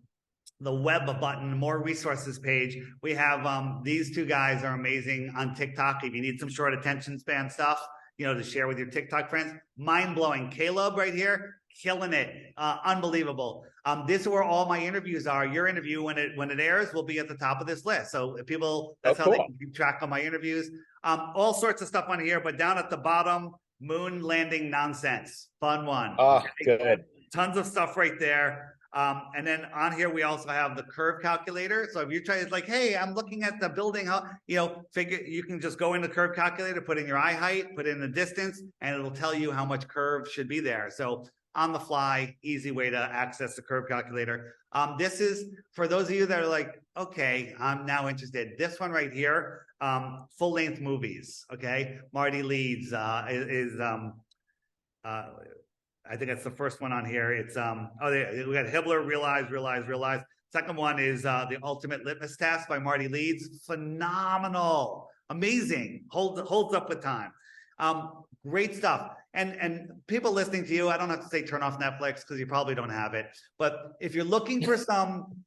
web button, more resources page. We have these two guys are amazing on TikTok. If you need some short attention span stuff, to share with your TikTok friends, mind-blowing. Caleb right here, killing it, unbelievable. This is where all my interviews are. Your interview, when it airs, will be at the top of this list. So people, that's how they can keep track of my interviews. All sorts of stuff on here, but down at the bottom, moon landing nonsense, fun one.
Oh, good.
Tons of stuff right there. And then on here, we also have the curve calculator. So if you're trying, it's like, hey, I'm looking at the building, you can just go in the curve calculator, put in your eye height, put in the distance, and it'll tell you how much curve should be there. So on the fly, easy way to access the curve calculator. This is for those of you that are like, okay, I'm now interested. This one right here, full length movies. Okay, Marty Leeds I think that's the first one on here. It's we got Hibbler, Realize. Second one is The Ultimate Litmus Test by Marty Leeds. Phenomenal, amazing, holds up with time. Great stuff. And people listening to you, I don't have to say turn off Netflix because you probably don't have it. But if you're looking for some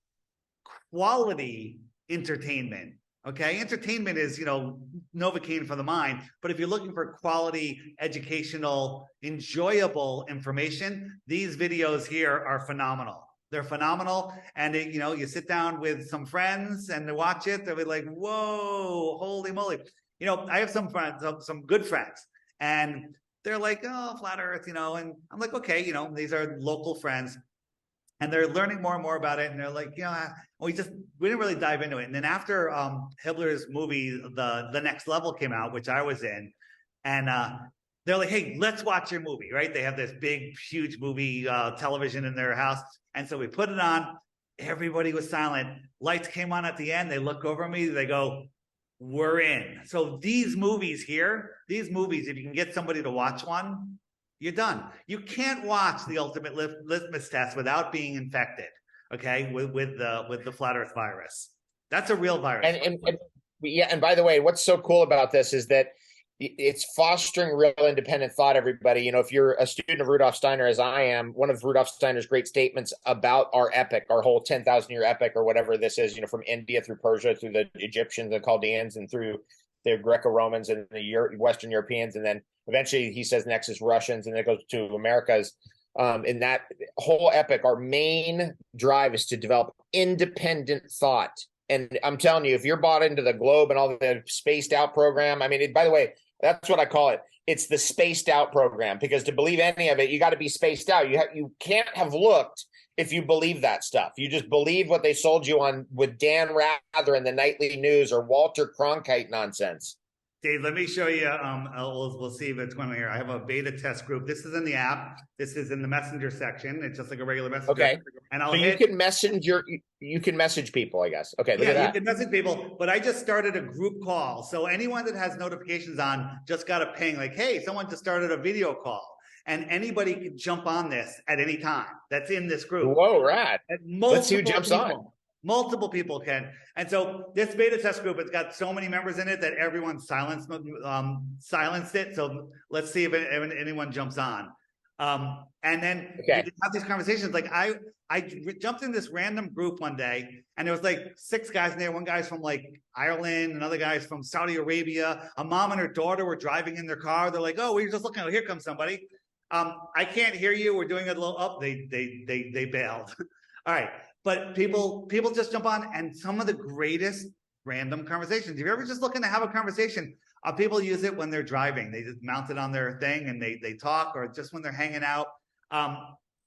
quality entertainment, okay, entertainment is, Novocaine for the mind. But if you're looking for quality, educational, enjoyable information, these videos here are phenomenal. They're phenomenal. And, you sit down with some friends and they watch it. They'll be like, whoa, holy moly. I have some friends, some good friends, and they're like, oh, flat Earth, and I'm like, okay, these are local friends. And they're learning more and more about it. And they're like, we didn't really dive into it. And then after Hibbler's movie, The Next Level came out, which I was in, and they're like, hey, let's watch your movie, right? They have this big, huge movie television in their house. And so we put it on. Everybody was silent. Lights came on at the end. They look over at me. They go, we're in. So these movies, if you can get somebody to watch one, you're done. You can't watch The Ultimate Litmus Test without being infected, okay, with the flat Earth virus. That's a real virus.
And by the way, what's so cool about this is that it's fostering real independent thought, everybody. If you're a student of Rudolf Steiner, as I am, one of Rudolf Steiner's great statements about our epic, our whole 10,000 year epic or whatever this is, from India through Persia, through the Egyptians, the Chaldeans, and through the Greco-Romans and the Western Europeans. And then eventually he says next is Russians, and then it goes to Americas. In that whole epic, our main drive is to develop independent thought. And I'm telling you, if you're bought into the globe and all the spaced out program, by the way, that's what I call it. It's the spaced out program, because to believe any of it, you got to be spaced out. You can't have looked if you believe that stuff. You just believe what they sold you on with Dan Rather and the Nightly News or Walter Cronkite nonsense.
Dave, let me show you. We'll see if it's going here. I have a beta test group. This is in the app. This is in the messenger section. It's just like a regular messenger.
Okay.
And I'll
so
hit.
You can message people, I guess. Okay, look at
Yeah,
that.
you can message people, but I just started a group call. So anyone that has notifications on just got a ping like, hey, someone just started a video call. And anybody can jump on this at any time. That's in this group.
Whoa, rad. Let's see who jumps
people.
on.
Multiple people can. And so this beta test group, it's got so many members in it that everyone silenced it. So let's see if anyone jumps on. And then you can have these conversations. Like I jumped in this random group one day and there was like 6 guys in there. One guy's from like Ireland, another guy's from Saudi Arabia. A mom and her daughter were driving in their car. They're like, oh, we were just looking, here comes somebody. I can't hear you. We're doing a little up. They bailed. All right. But people just jump on, and some of the greatest random conversations. If you're ever just looking to have a conversation, people use it when they're driving. They just mount it on their thing and they talk, or just when they're hanging out.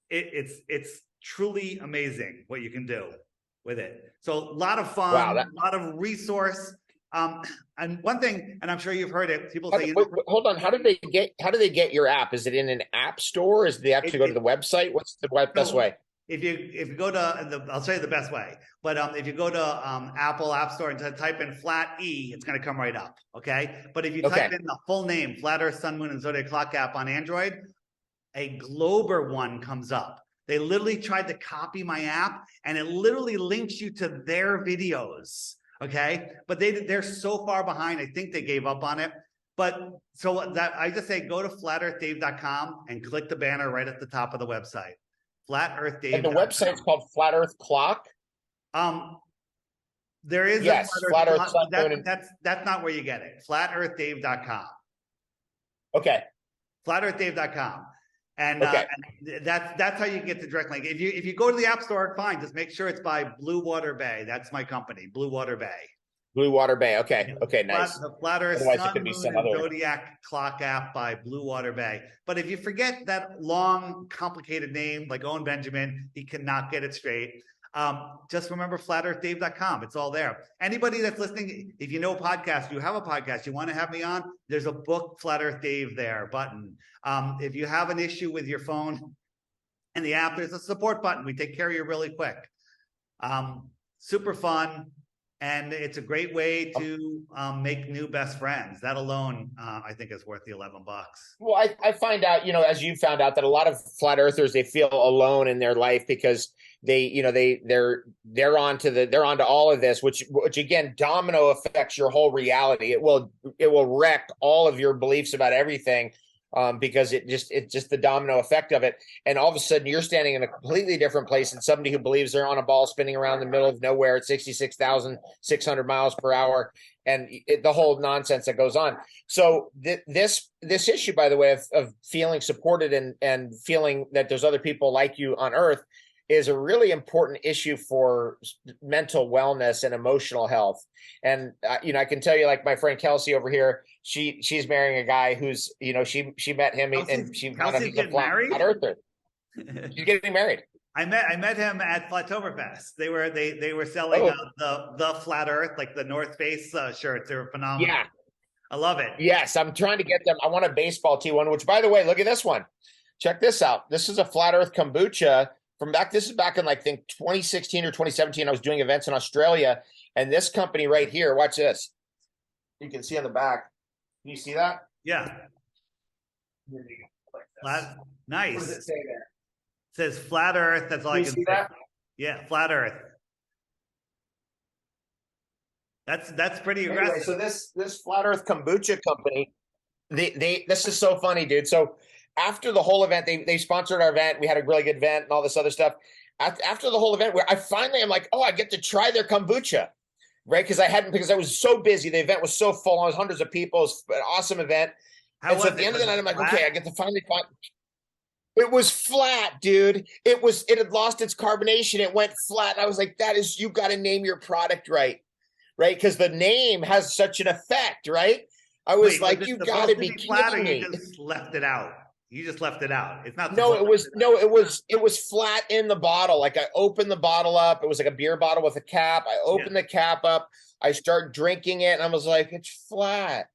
It's truly amazing what you can do with it. So a lot of fun, a lot of resource. And one thing, and I'm sure you've heard it, people say,
hold on, how do they get your app? Is it in an app store? Is they have to go to the website? What's the best way?
If you go to I'll show you the best way. But if you go to Apple App Store and type in Flat E, it's going to come right up. Okay. But if you type in the full name, Flat Earth, Sun, Moon, and Zodiac Clock app on Android, a Glober one comes up. They literally tried to copy my app, and it literally links you to their videos. Okay. But they're so far behind. I think they gave up on it. But so that I just say go to flatearthdave.com and click the banner right at the top of the website. Flat Earth Dave.
And the website's called Flat Earth Clock.
There is
Flat Earth Clock.
That's not where you get it. Flatearthdave.com.
Okay.
Flatearthdave.com. And that's how you get the direct link. If you go to the App Store, fine. Just make sure it's by Blue Water Bay. That's my company, Blue Water Bay.
Blue Water Bay. Okay. Okay. Nice.
The Flat Earth Sun, Moon, and Zodiac Clock app by Blue Water Bay. But if you forget that long, complicated name like Owen Benjamin, he cannot get it straight. Just remember flatearthdave.com. It's all there. Anybody that's listening, if you know a podcast, you have a podcast, you want to have me on, there's a book Flat Earth Dave there button. If you have an issue with your phone and the app, there's a support button. We take care of you really quick. Super fun. And it's a great way to make new best friends. That alone, I think, is worth the $11.
Well, I find out, as you found out, that a lot of flat earthers, they feel alone in their life because they're onto all of this, which again, domino affects your whole reality. It will wreck all of your beliefs about everything. Because it's just the domino effect of it. And all of a sudden you're standing in a completely different place than somebody who believes they're on a ball spinning around the middle of nowhere at 66,600 miles per hour and the whole nonsense that goes on. So this issue, by the way, of feeling supported and feeling that there's other people like you on Earth is a really important issue for mental wellness and emotional health. And, I can tell you, like my friend Kelsey over here, she's marrying a guy who's, she met him and she found out he's a flat earther. She's getting married.
I met him at Flattoberfest. They were selling the Flat Earth, like the North Face shirts. They were phenomenal.
Yeah.
I love it.
Yes. I'm trying to get them. I want a baseball tee one, which, by the way, look at this one. Check this out. This is a Flat Earth kombucha this is back in, I think, 2016 or 2017. I was doing events in Australia, and this company right here, watch this. You can see on the back. Can you see that?
Yeah. Nice.
What does it say there?
It says Flat Earth. That's all I can
see
say.
That?
Yeah, Flat Earth. That's pretty aggressive.
Anyway, so this Flat Earth kombucha company, this is so funny, dude. So after the whole event, they sponsored our event. We had a really good event and all this other stuff. After the whole event, where I finally am like, I get to try their kombucha, right? Because I was so busy. The event was so full. I was hundreds of people. It was an awesome event. And so at the end of the night, I'm like, okay, I get to finally find. It was flat, dude. It had lost its carbonation. It went flat. And I was like, you got to name your product right? Because the name has such an effect, right? I was like, you got to be kidding me.
You just left it out. You just left it out. It's not.
It was flat in the bottle. Like I opened the bottle up. It was like a beer bottle with a cap. I opened the cap up. I start drinking it, and I was like, it's flat.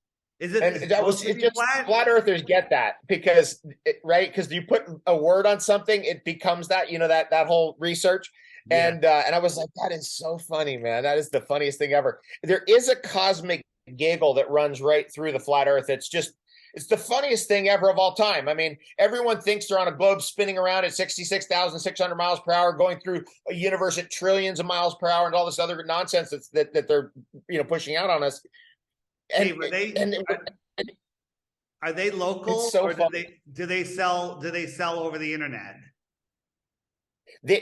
Is it
And that
supposed
was
to
it.
be
Just
flat?
flat earthers get that because right, because you put a word on something, it becomes that, that whole research.
Yeah.
And I was like, that is so funny, man. That is the funniest thing ever. There is a cosmic giggle that runs right through the flat earth. It's the funniest thing ever of all time. I mean, everyone thinks they're on a globe spinning around at 66,600 miles per hour, going through a universe at trillions of miles per hour, and all this other nonsense that they're pushing out on us. And
Dave, are they
and
are,
it,
are they
it's
local
so
or
funny.
do they sell over the internet?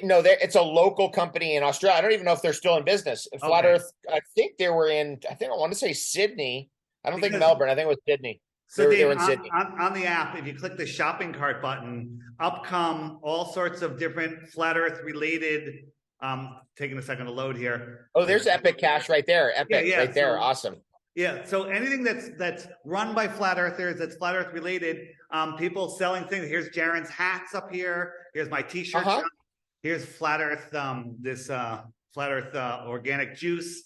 No, it's a local company in Australia. I don't even know if they're still in business. Flat
Okay.
Earth, I think they were in. I think I want to say Sydney. I don't think
Because
Melbourne. I think it was Sydney.
so
They
Dave,
were in Sydney.
on the app, if you click the shopping cart button, up come all sorts of different flat earth related taking a second to load here.
Oh, there's Epic Cash right there.
Yeah,
Epic
yeah.
right there.
So
Awesome.
yeah, so anything that's run by flat earthers, that's flat earth related, people selling things. Here's Jaren's hats up here. Here's my
Uh
t-shirt.
huh.
Here's flat earth, this flat earth organic juice.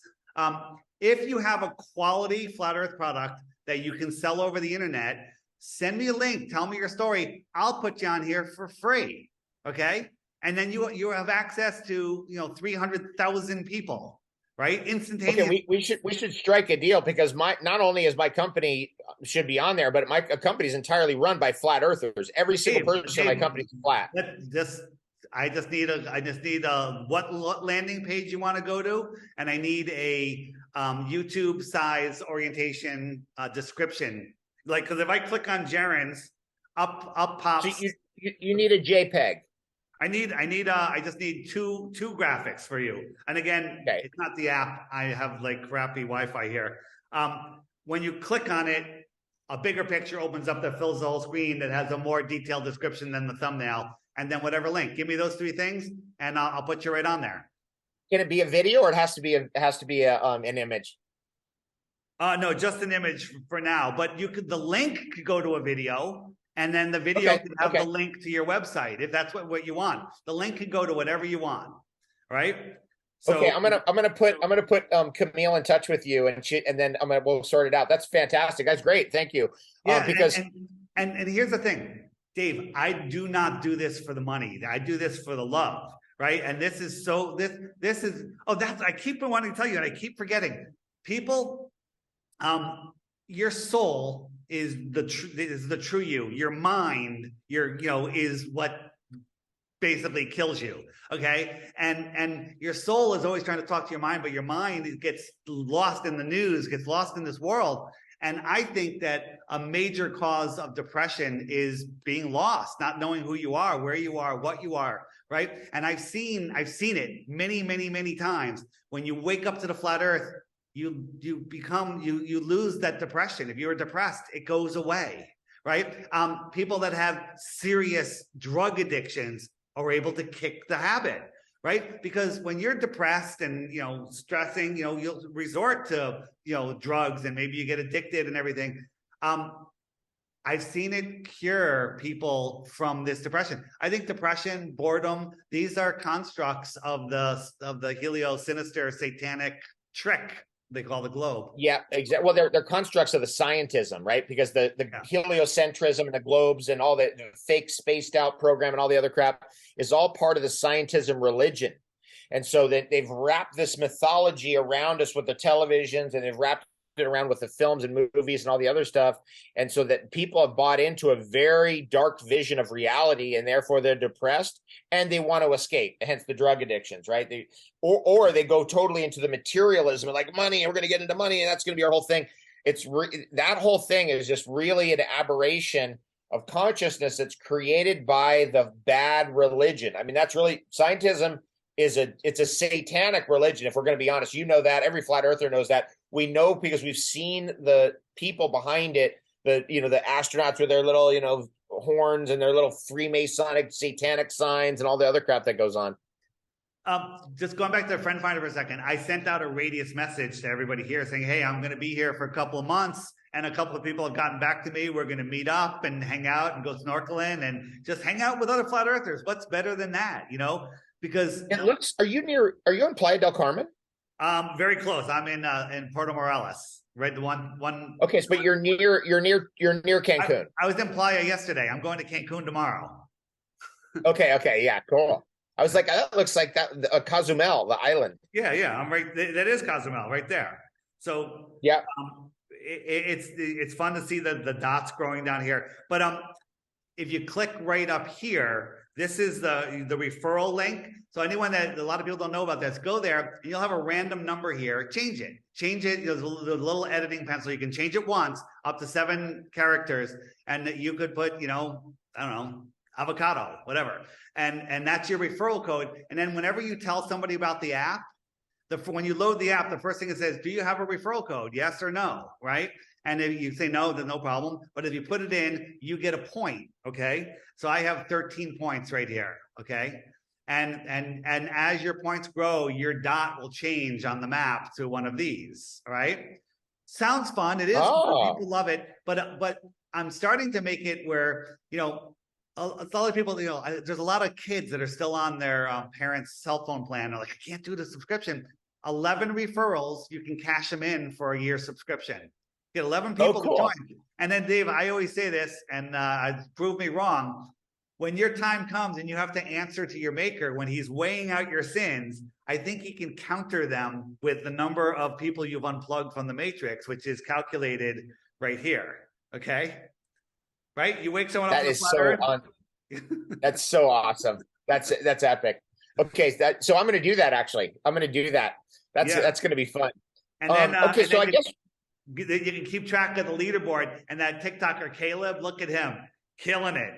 If you have a quality flat earth product that you can sell over the internet, send me a link, tell me your story. I'll put you on here for free. Okay. And then you have access to 300,000 people, right?
Okay,
Instantaneously.
we should strike a deal because my not only is my company should be on there, but my company is entirely run by flat earthers. Every single person in my company is flat.
Just I just need a what landing page you want to go to, and I need a YouTube size orientation description. Like, because if I click on Jaren's, up
So
pops.
you need a JPEG.
I just need two graphics for you. And again,
Okay.
it's not the app. I have like crappy Wi-Fi here. When you click on it, a bigger picture opens up that fills the whole screen that has a more detailed description than the thumbnail. And then whatever link, give me those three things, and I'll put you right on there.
Can it be a video or it has to be an image?
No, just an image for now. But the link could go to a video, and then the video
Okay.
can have
Okay.
the link to your website if that's what you want. The link can go to whatever you want, right? So
Okay, I'm gonna put Camille in touch with you, and then we'll sort it out. That's fantastic. That's great. Thank you.
yeah,
Because
and here's the thing, Dave. I do not do this for the money. I do this for the love, right? And this is I keep wanting to tell you, and I keep forgetting. People, your soul is the true you. Your mind, is what basically kills you. Okay. And your soul is always trying to talk to your mind, but your mind gets lost in the news, gets lost in this world. And I think that a major cause of depression is being lost, not knowing who you are, where you are, what you are, right? And I've seen it many, many, many times. When you wake up to the flat earth, you lose that depression. If you're depressed, it goes away, right? People that have serious drug addictions are able to kick the habit, right? Because when you're depressed and stressing, you'll resort to drugs, and maybe you get addicted and everything. I've seen it cure people from this depression. I think depression, boredom, these are constructs of the helio-sinister satanic trick they call the globe.
yeah, exactly. Well, they're constructs of the scientism, right? Because the heliocentrism and the globes and all the fake spaced out program and all the other crap is all part of the scientism religion. And so that they've wrapped this mythology around us with the televisions, and they've wrapped it around with the films and movies and all the other stuff. And so that people have bought into a very dark vision of reality, and therefore they're depressed and they want to escape, hence the drug addictions, right? Or they go totally into the materialism and like money, and we're going to get into money, and that's going to be our whole thing. That whole thing is just really an aberration of consciousness that's created by the bad religion. I mean, that's really scientism. It's a satanic religion, if we're going to be honest. That every flat earther knows that. We know because we've seen the people behind it, the astronauts with their little horns and their little Freemasonic satanic signs and all the other crap that goes on.
Just going back to the friend finder for a second, I sent out a radius message to everybody here saying, hey, I'm going to be here for a couple of months, and a couple of people have gotten back to me. We're going to meet up and hang out and go snorkeling and just hang out with other flat earthers. What's better than that, because
it looks. Are you in Playa del Carmen?
Very close. I'm in Puerto Morelos. right? The one.
Okay, so but you're near Cancun.
I was in Playa yesterday. I'm going to Cancun tomorrow.
Okay, yeah, cool. I was like, that looks like that Cozumel, the island.
Yeah, I'm right. That is Cozumel right there. So
Yeah.
it's fun to see the dots growing down here. But if you click right up here, this is the referral link. So anyone that a lot of people don't know about this, go there. And you'll have a random number here. Change it. There's a little editing pencil. You can change it once, up to 7 characters, and you could put, I don't know, avocado, whatever, and that's your referral code. And then whenever you tell somebody about the app, when you load the app, the first thing it says, do you have a referral code? Yes or no, right? And if you say no, then no problem. But if you put it in, you get a point, okay? So I have 13 points right here, okay? And as your points grow, your dot will change on the map to one of these, all right? Sounds fun. It is fun. People love it. But I'm starting to make it where, a lot of people, there's a lot of kids that are still on their parents' cell phone plan. They're like, I can't do the subscription. 11 referrals, you can cash them in for a year subscription. Get 11 people to join. And then, Dave, I always say this, and prove me wrong. When your time comes and you have to answer to your maker, when he's weighing out your sins, I think he can counter them with the number of people you've unplugged from the matrix, which is calculated right here. Okay? Right? You wake someone up.
That is so that's so awesome. That's epic. Okay, so I'm going to do that. Actually, I'm going to do that. That's going to be fun.
And then
okay, so I guess
you can keep track of the leaderboard. And that TikToker Caleb, look at him, killing it.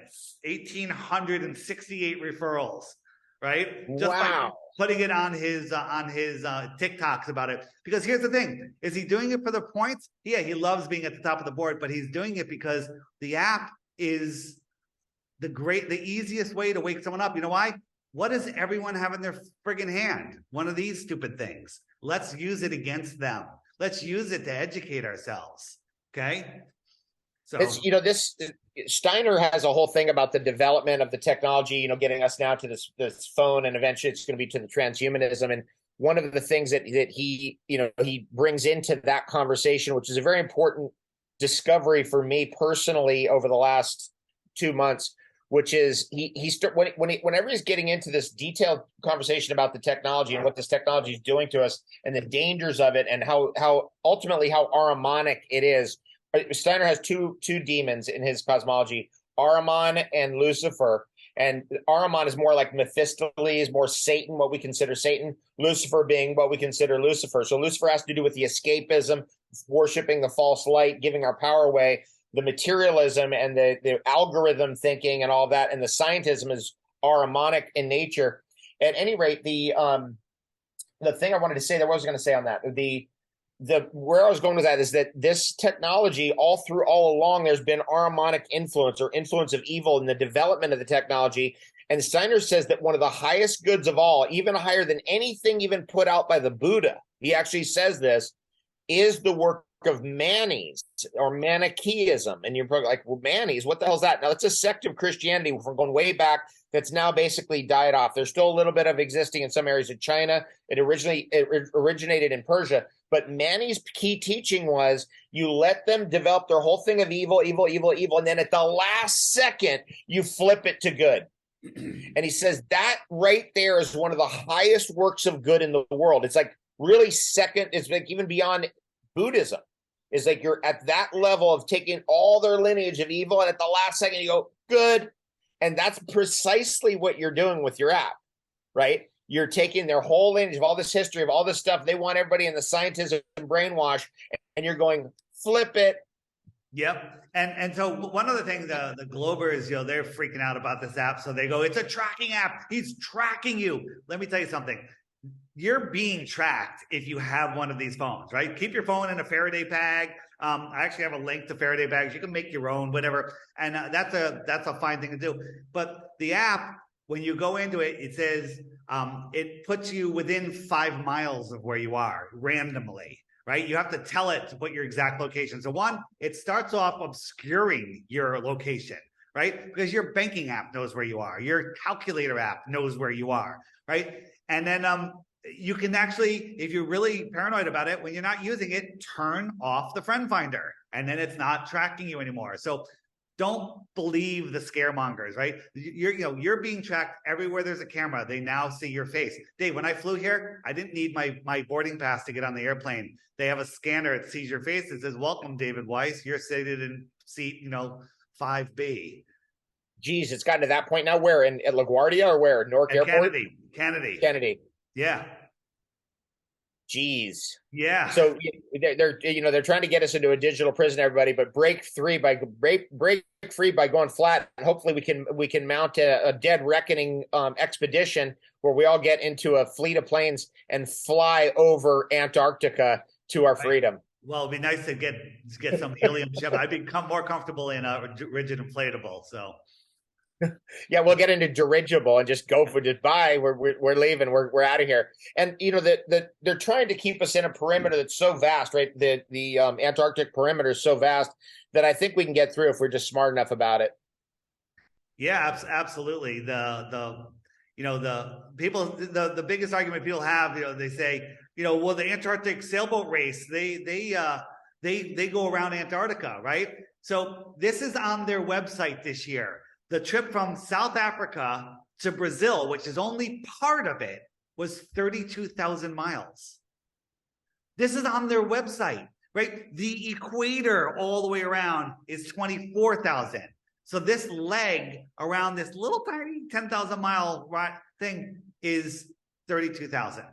1,868 referrals, right? Just by putting it on his TikToks about it. Because here's the thing: is he doing it for the points? Yeah, he loves being at the top of the board, but he's doing it because the app is the easiest way to wake someone up. You know why? What does everyone have in their friggin' hand? One of these stupid things. Let's use it against them. Let's use it to educate ourselves. Okay. So
this Steiner has a whole thing about the development of the technology, getting us now to this phone, and eventually it's going to be to the transhumanism. And one of the things that he brings into that conversation, which is a very important discovery for me personally over the last 2 months, which is whenever he's getting into this detailed conversation about the technology and what this technology is doing to us and the dangers of it and how ultimately how Ahrimanic it is. Steiner has two demons in his cosmology, Ahriman and Lucifer. And Ahriman is more like Mephistopheles, more Satan, what we consider Satan. Lucifer being what we consider Lucifer. So Lucifer has to do with the escapism, worshiping the false light, giving our power away. The materialism and the algorithm thinking and all that, and the scientism is Ahrimanic in nature. At any rate, the thing I wanted to say, that I was going to say on that, where I was going with that is that this technology, all along, there's been Ahrimanic influence or influence of evil in the development of the technology. And Steiner says that one of the highest goods of all, even higher than anything even put out by the Buddha, he actually says this, is the work of Manes or Manichaeism. And you're probably like, well, Manes, what the hell is that? Now, it's a sect of Christianity from going way back that's now basically died off. There's still a little bit of existing in some areas of China. It originated in Persia. But Manes' key teaching was you let them develop their whole thing of evil, and then at the last second, you flip it to good. And he says that right there is one of the highest works of good in the world. It's like really second, it's like even beyond Buddhism. Is like you're at that level of taking all their lineage of evil, and at the last second you go, good. And that's precisely what you're doing with your app, right? You're taking their whole lineage of all this history, of all this stuff. They want everybody in the scientism brainwash, and you're going, flip it.
Yep. And so one of the things, the Globers, they're freaking out about this app. So they go, it's a tracking app. He's tracking you. Let me tell you something. You're being tracked if you have one of these phones, right? Keep your phone in a Faraday bag. I actually have a link to Faraday bags. You can make your own, whatever. And that's a fine thing to do. But the app, when you go into it, it says it puts you within 5 miles of where you are randomly, right? You have to tell it to put your exact location. So one, it starts off obscuring your location, right? Because your banking app knows where you are. Your calculator app knows where you are, right? And then you can actually, if you're really paranoid about it, when you're not using it, turn off the friend finder, and then it's not tracking you anymore. So don't believe the scaremongers, right? You're being tracked everywhere there's a camera. They now see your face. Dave, when I flew here, I didn't need my boarding pass to get on the airplane. They have a scanner that sees your face. It says, "Welcome, David Weiss. You're seated in seat, 5B."
Geez, it's gotten to that point now. Where at LaGuardia or where? Newark
At
Airport?
Kennedy. Yeah.
Jeez.
Yeah.
So they're trying to get us into a digital prison, everybody, but break free by going flat. Hopefully we can mount a dead reckoning expedition where we all get into a fleet of planes and fly over Antarctica to our freedom.
Well, it'd be nice to get some helium ship. I'd become more comfortable in a rigid inflatable. So
yeah, we'll get into dirigible and just go for just bye. We're leaving. We're out of here. And they're trying to keep us in a perimeter that's so vast, right? The Antarctic perimeter is so vast that I think we can get through if we're just smart enough about it.
Yeah, absolutely. The people, the biggest argument people have, they say, well, the Antarctic sailboat race, they go around Antarctica, right? So this is on their website this year. The trip from South Africa to Brazil, which is only part of it, was 32,000 miles. This is on their website, right? The equator all the way around is 24,000. So this leg around this little tiny 10,000 mile thing is 32,000.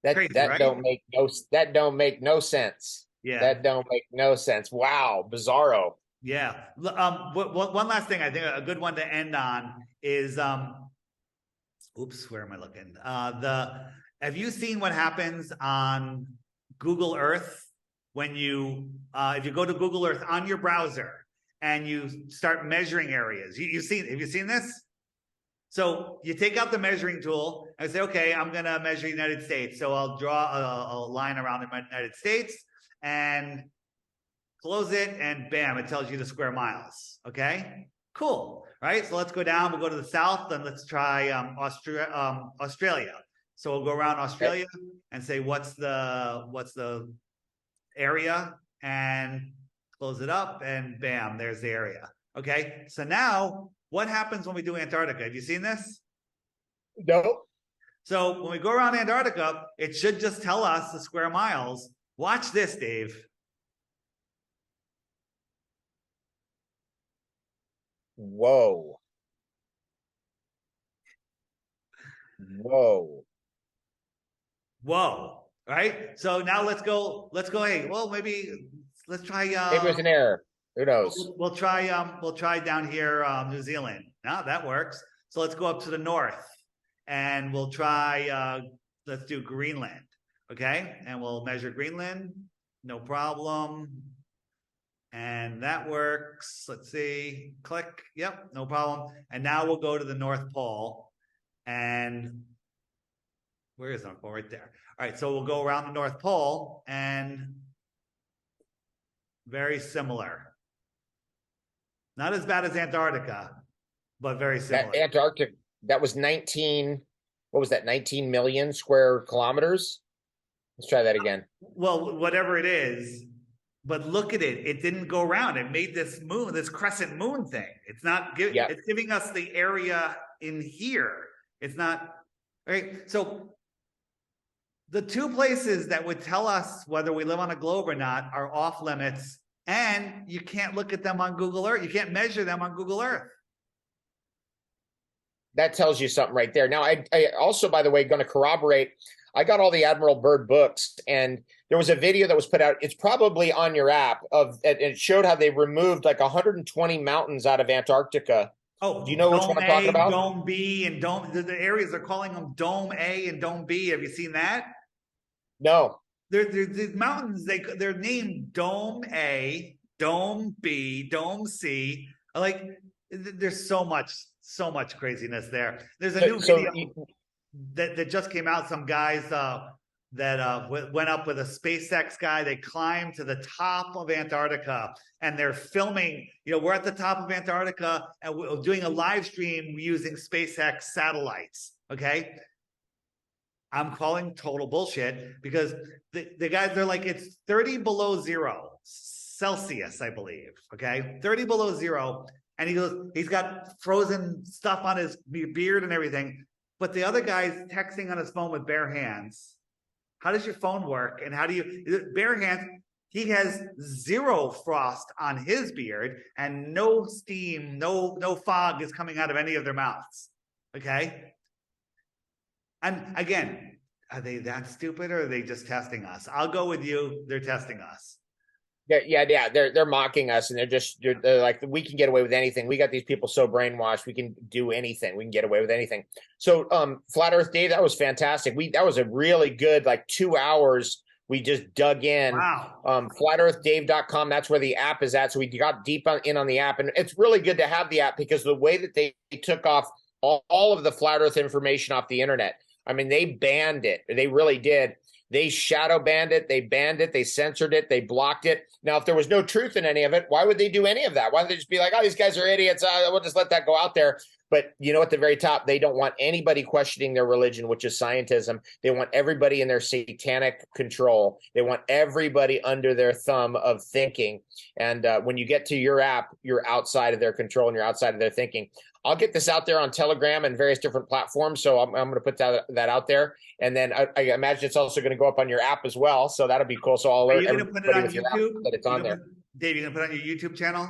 That
right?
don't make no sense.
Yeah,
that don't make no sense. Wow, bizarro.
Yeah. One last thing, I think a good one to end on is oops, where am I looking? Have you seen what happens on Google Earth when if you go to Google Earth on your browser and you start measuring areas? Have you seen this? So you take out the measuring tool and say, okay, I'm going to measure the United States. So I'll draw a line around the United States and close it, and bam, it tells you the square miles. Okay, cool. Right. So let's go down. We'll go to the south, and let's try Australia. So we'll go around Australia and say what's the area, and close it up, and bam, there's the area. Okay. So now, what happens when we do Antarctica? Have you seen this?
No.
So when we go around Antarctica, it should just tell us the square miles. Watch this, Dave.
Whoa.
Right. So now let's go. Hey, well, maybe let's try.
Maybe it was an error. Who knows?
We'll try down here, New Zealand. Now that works. So let's go up to the north, and we'll try. Let's do Greenland. Okay, and we'll measure Greenland. No problem. And that works. Let's see. Click. Yep, no problem. And now we'll go to the North Pole. And where is the North Pole? Right there. All right, so we'll go around the North Pole, and very similar. Not as bad as Antarctica, but very similar.
That Antarctic, that was 19 million square kilometers? Let's try that again.
Well, whatever it is. But look at it. It didn't go around. It made this crescent moon thing. It's not it's giving us the area in here. It's not right. So the two places that would tell us whether we live on a globe or not are off limits, and you can't look at them on Google Earth. You can't measure them on Google Earth.
That tells you something right there. Now, I also, by the way, going to corroborate. I got all the Admiral Byrd books, and there was a video that was put out. It's probably on your app it showed how they removed like 120 mountains out of Antarctica.
Oh,
do you know which one I'm talking about?
Dome B and Dome. The areas they're calling them Dome A and Dome B. Have you seen that?
No.
The mountains. They're named Dome A, Dome B, Dome C. Like there's so much craziness there. There's a new video that just came out. Some guys that went up with a SpaceX guy. They climbed to the top of Antarctica, and they're filming. We're at the top of Antarctica, and we're doing a live stream using SpaceX satellites. Okay, I'm calling total bullshit because the guys, they're like, it's 30 below zero Celsius, I believe. Okay. 30 below zero. And he goes, he's got frozen stuff on his beard and everything. But the other guy's texting on his phone with bare hands. How does your phone work? And how do you, bare hands? He has zero frost on his beard and no steam, no fog is coming out of any of their mouths. Okay. And again, are they that stupid or are they just testing us? I'll go with you. They're testing us.
Yeah. They're mocking us, and they're like, we can get away with anything. We got these people so brainwashed. We can do anything. We can get away with anything. So, Flat Earth Dave, that was fantastic. That was a really good, like 2 hours. We just dug in.
Wow.
FlatEarthDave.com. That's where the app is at. So we got deep in on the app, and it's really good to have the app because the way that they took off all of the flat Earth information off the internet. I mean, they banned it. They really did. They shadow banned it. They banned it. They censored it. They blocked it. Now, if there was no truth in any of it, why would they do any of that? Why would they just be like, oh, these guys are idiots. We'll just let that go out there. But, at the very top, they don't want anybody questioning their religion, which is scientism. They want everybody in their satanic control. They want everybody under their thumb of thinking. And when you get to your app, you're outside of their control and you're outside of their thinking. I'll get this out there on Telegram and various different platforms. So I'm going to put that out there. And then I imagine it's also going to go up on your app as well. So that'll be cool. So I'll alert everybody with your app that it's on there.
Dave, you going to put it on your YouTube channel?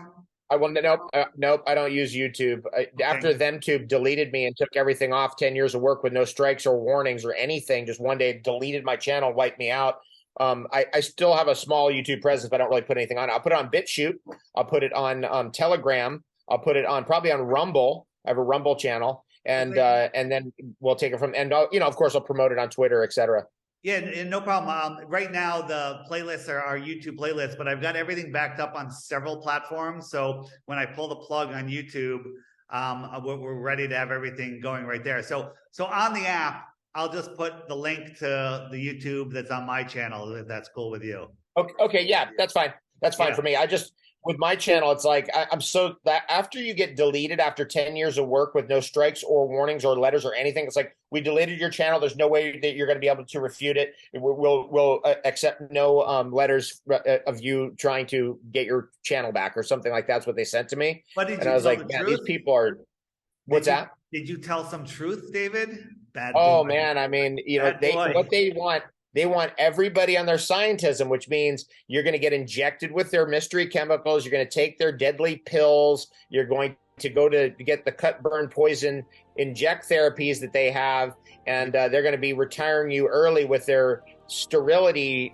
I will. Nope. I don't use YouTube. After ThemeTube deleted me and took everything off, 10 years of work with no strikes or warnings or anything, just one day deleted my channel, wiped me out. I still have a small YouTube presence, but I don't really put anything on it. I'll put it on BitChute. I'll put it on Telegram. I'll put it on probably on Rumble. I have a Rumble channel, and then we'll take it from. And of course, I'll promote it on Twitter, etc.
Yeah, and no problem. Right now, the playlists are our YouTube playlists, but I've got everything backed up on several platforms. So when I pull the plug on YouTube, we're ready to have everything going right there. So on the app, I'll just put the link to the YouTube that's on my channel, if that's cool with you.
Okay, yeah, that's fine. That's fine for me. With my channel, it's like I'm so that after you get deleted after 10 years of work with no strikes or warnings or letters or anything, it's like, we deleted your channel. There's no way that you're going to be able to refute it. We'll accept no letters of you trying to get your channel back or something like that's what they sent to me. And I was like, man, these people are. What's that?
Did you tell some truth, David? Bad.
Oh boy. Man, I mean, what they want. They want everybody on their scientism, which means you're going to get injected with their mystery chemicals. You're going to take their deadly pills. You're going to go to get the cut, burn, poison, inject therapies that they have. And they're going to be retiring you early with their sterility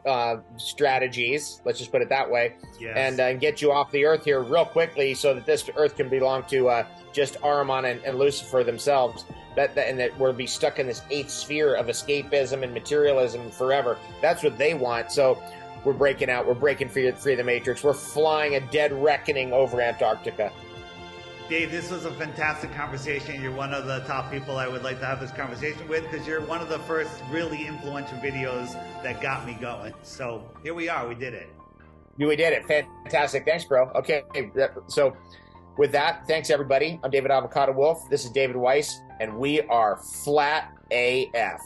strategies. Let's just put it that way. Yes. And get you off the earth here real quickly so that this earth can belong to just Ahriman and Lucifer themselves. And that we'll be stuck in this eighth sphere of escapism and materialism forever. That's what they want. So we're breaking out. We're breaking free of the Matrix. We're flying a dead reckoning over Antarctica.
Dave, this was a fantastic conversation. You're one of the top people I would like to have this conversation with because you're one of the first really influential videos that got me going. So here we are. We did it.
We did it. Fantastic. Thanks, bro. Okay. So with that, thanks, everybody. I'm David Avacado Wolfe. This is David Weiss, and we are Flat AF.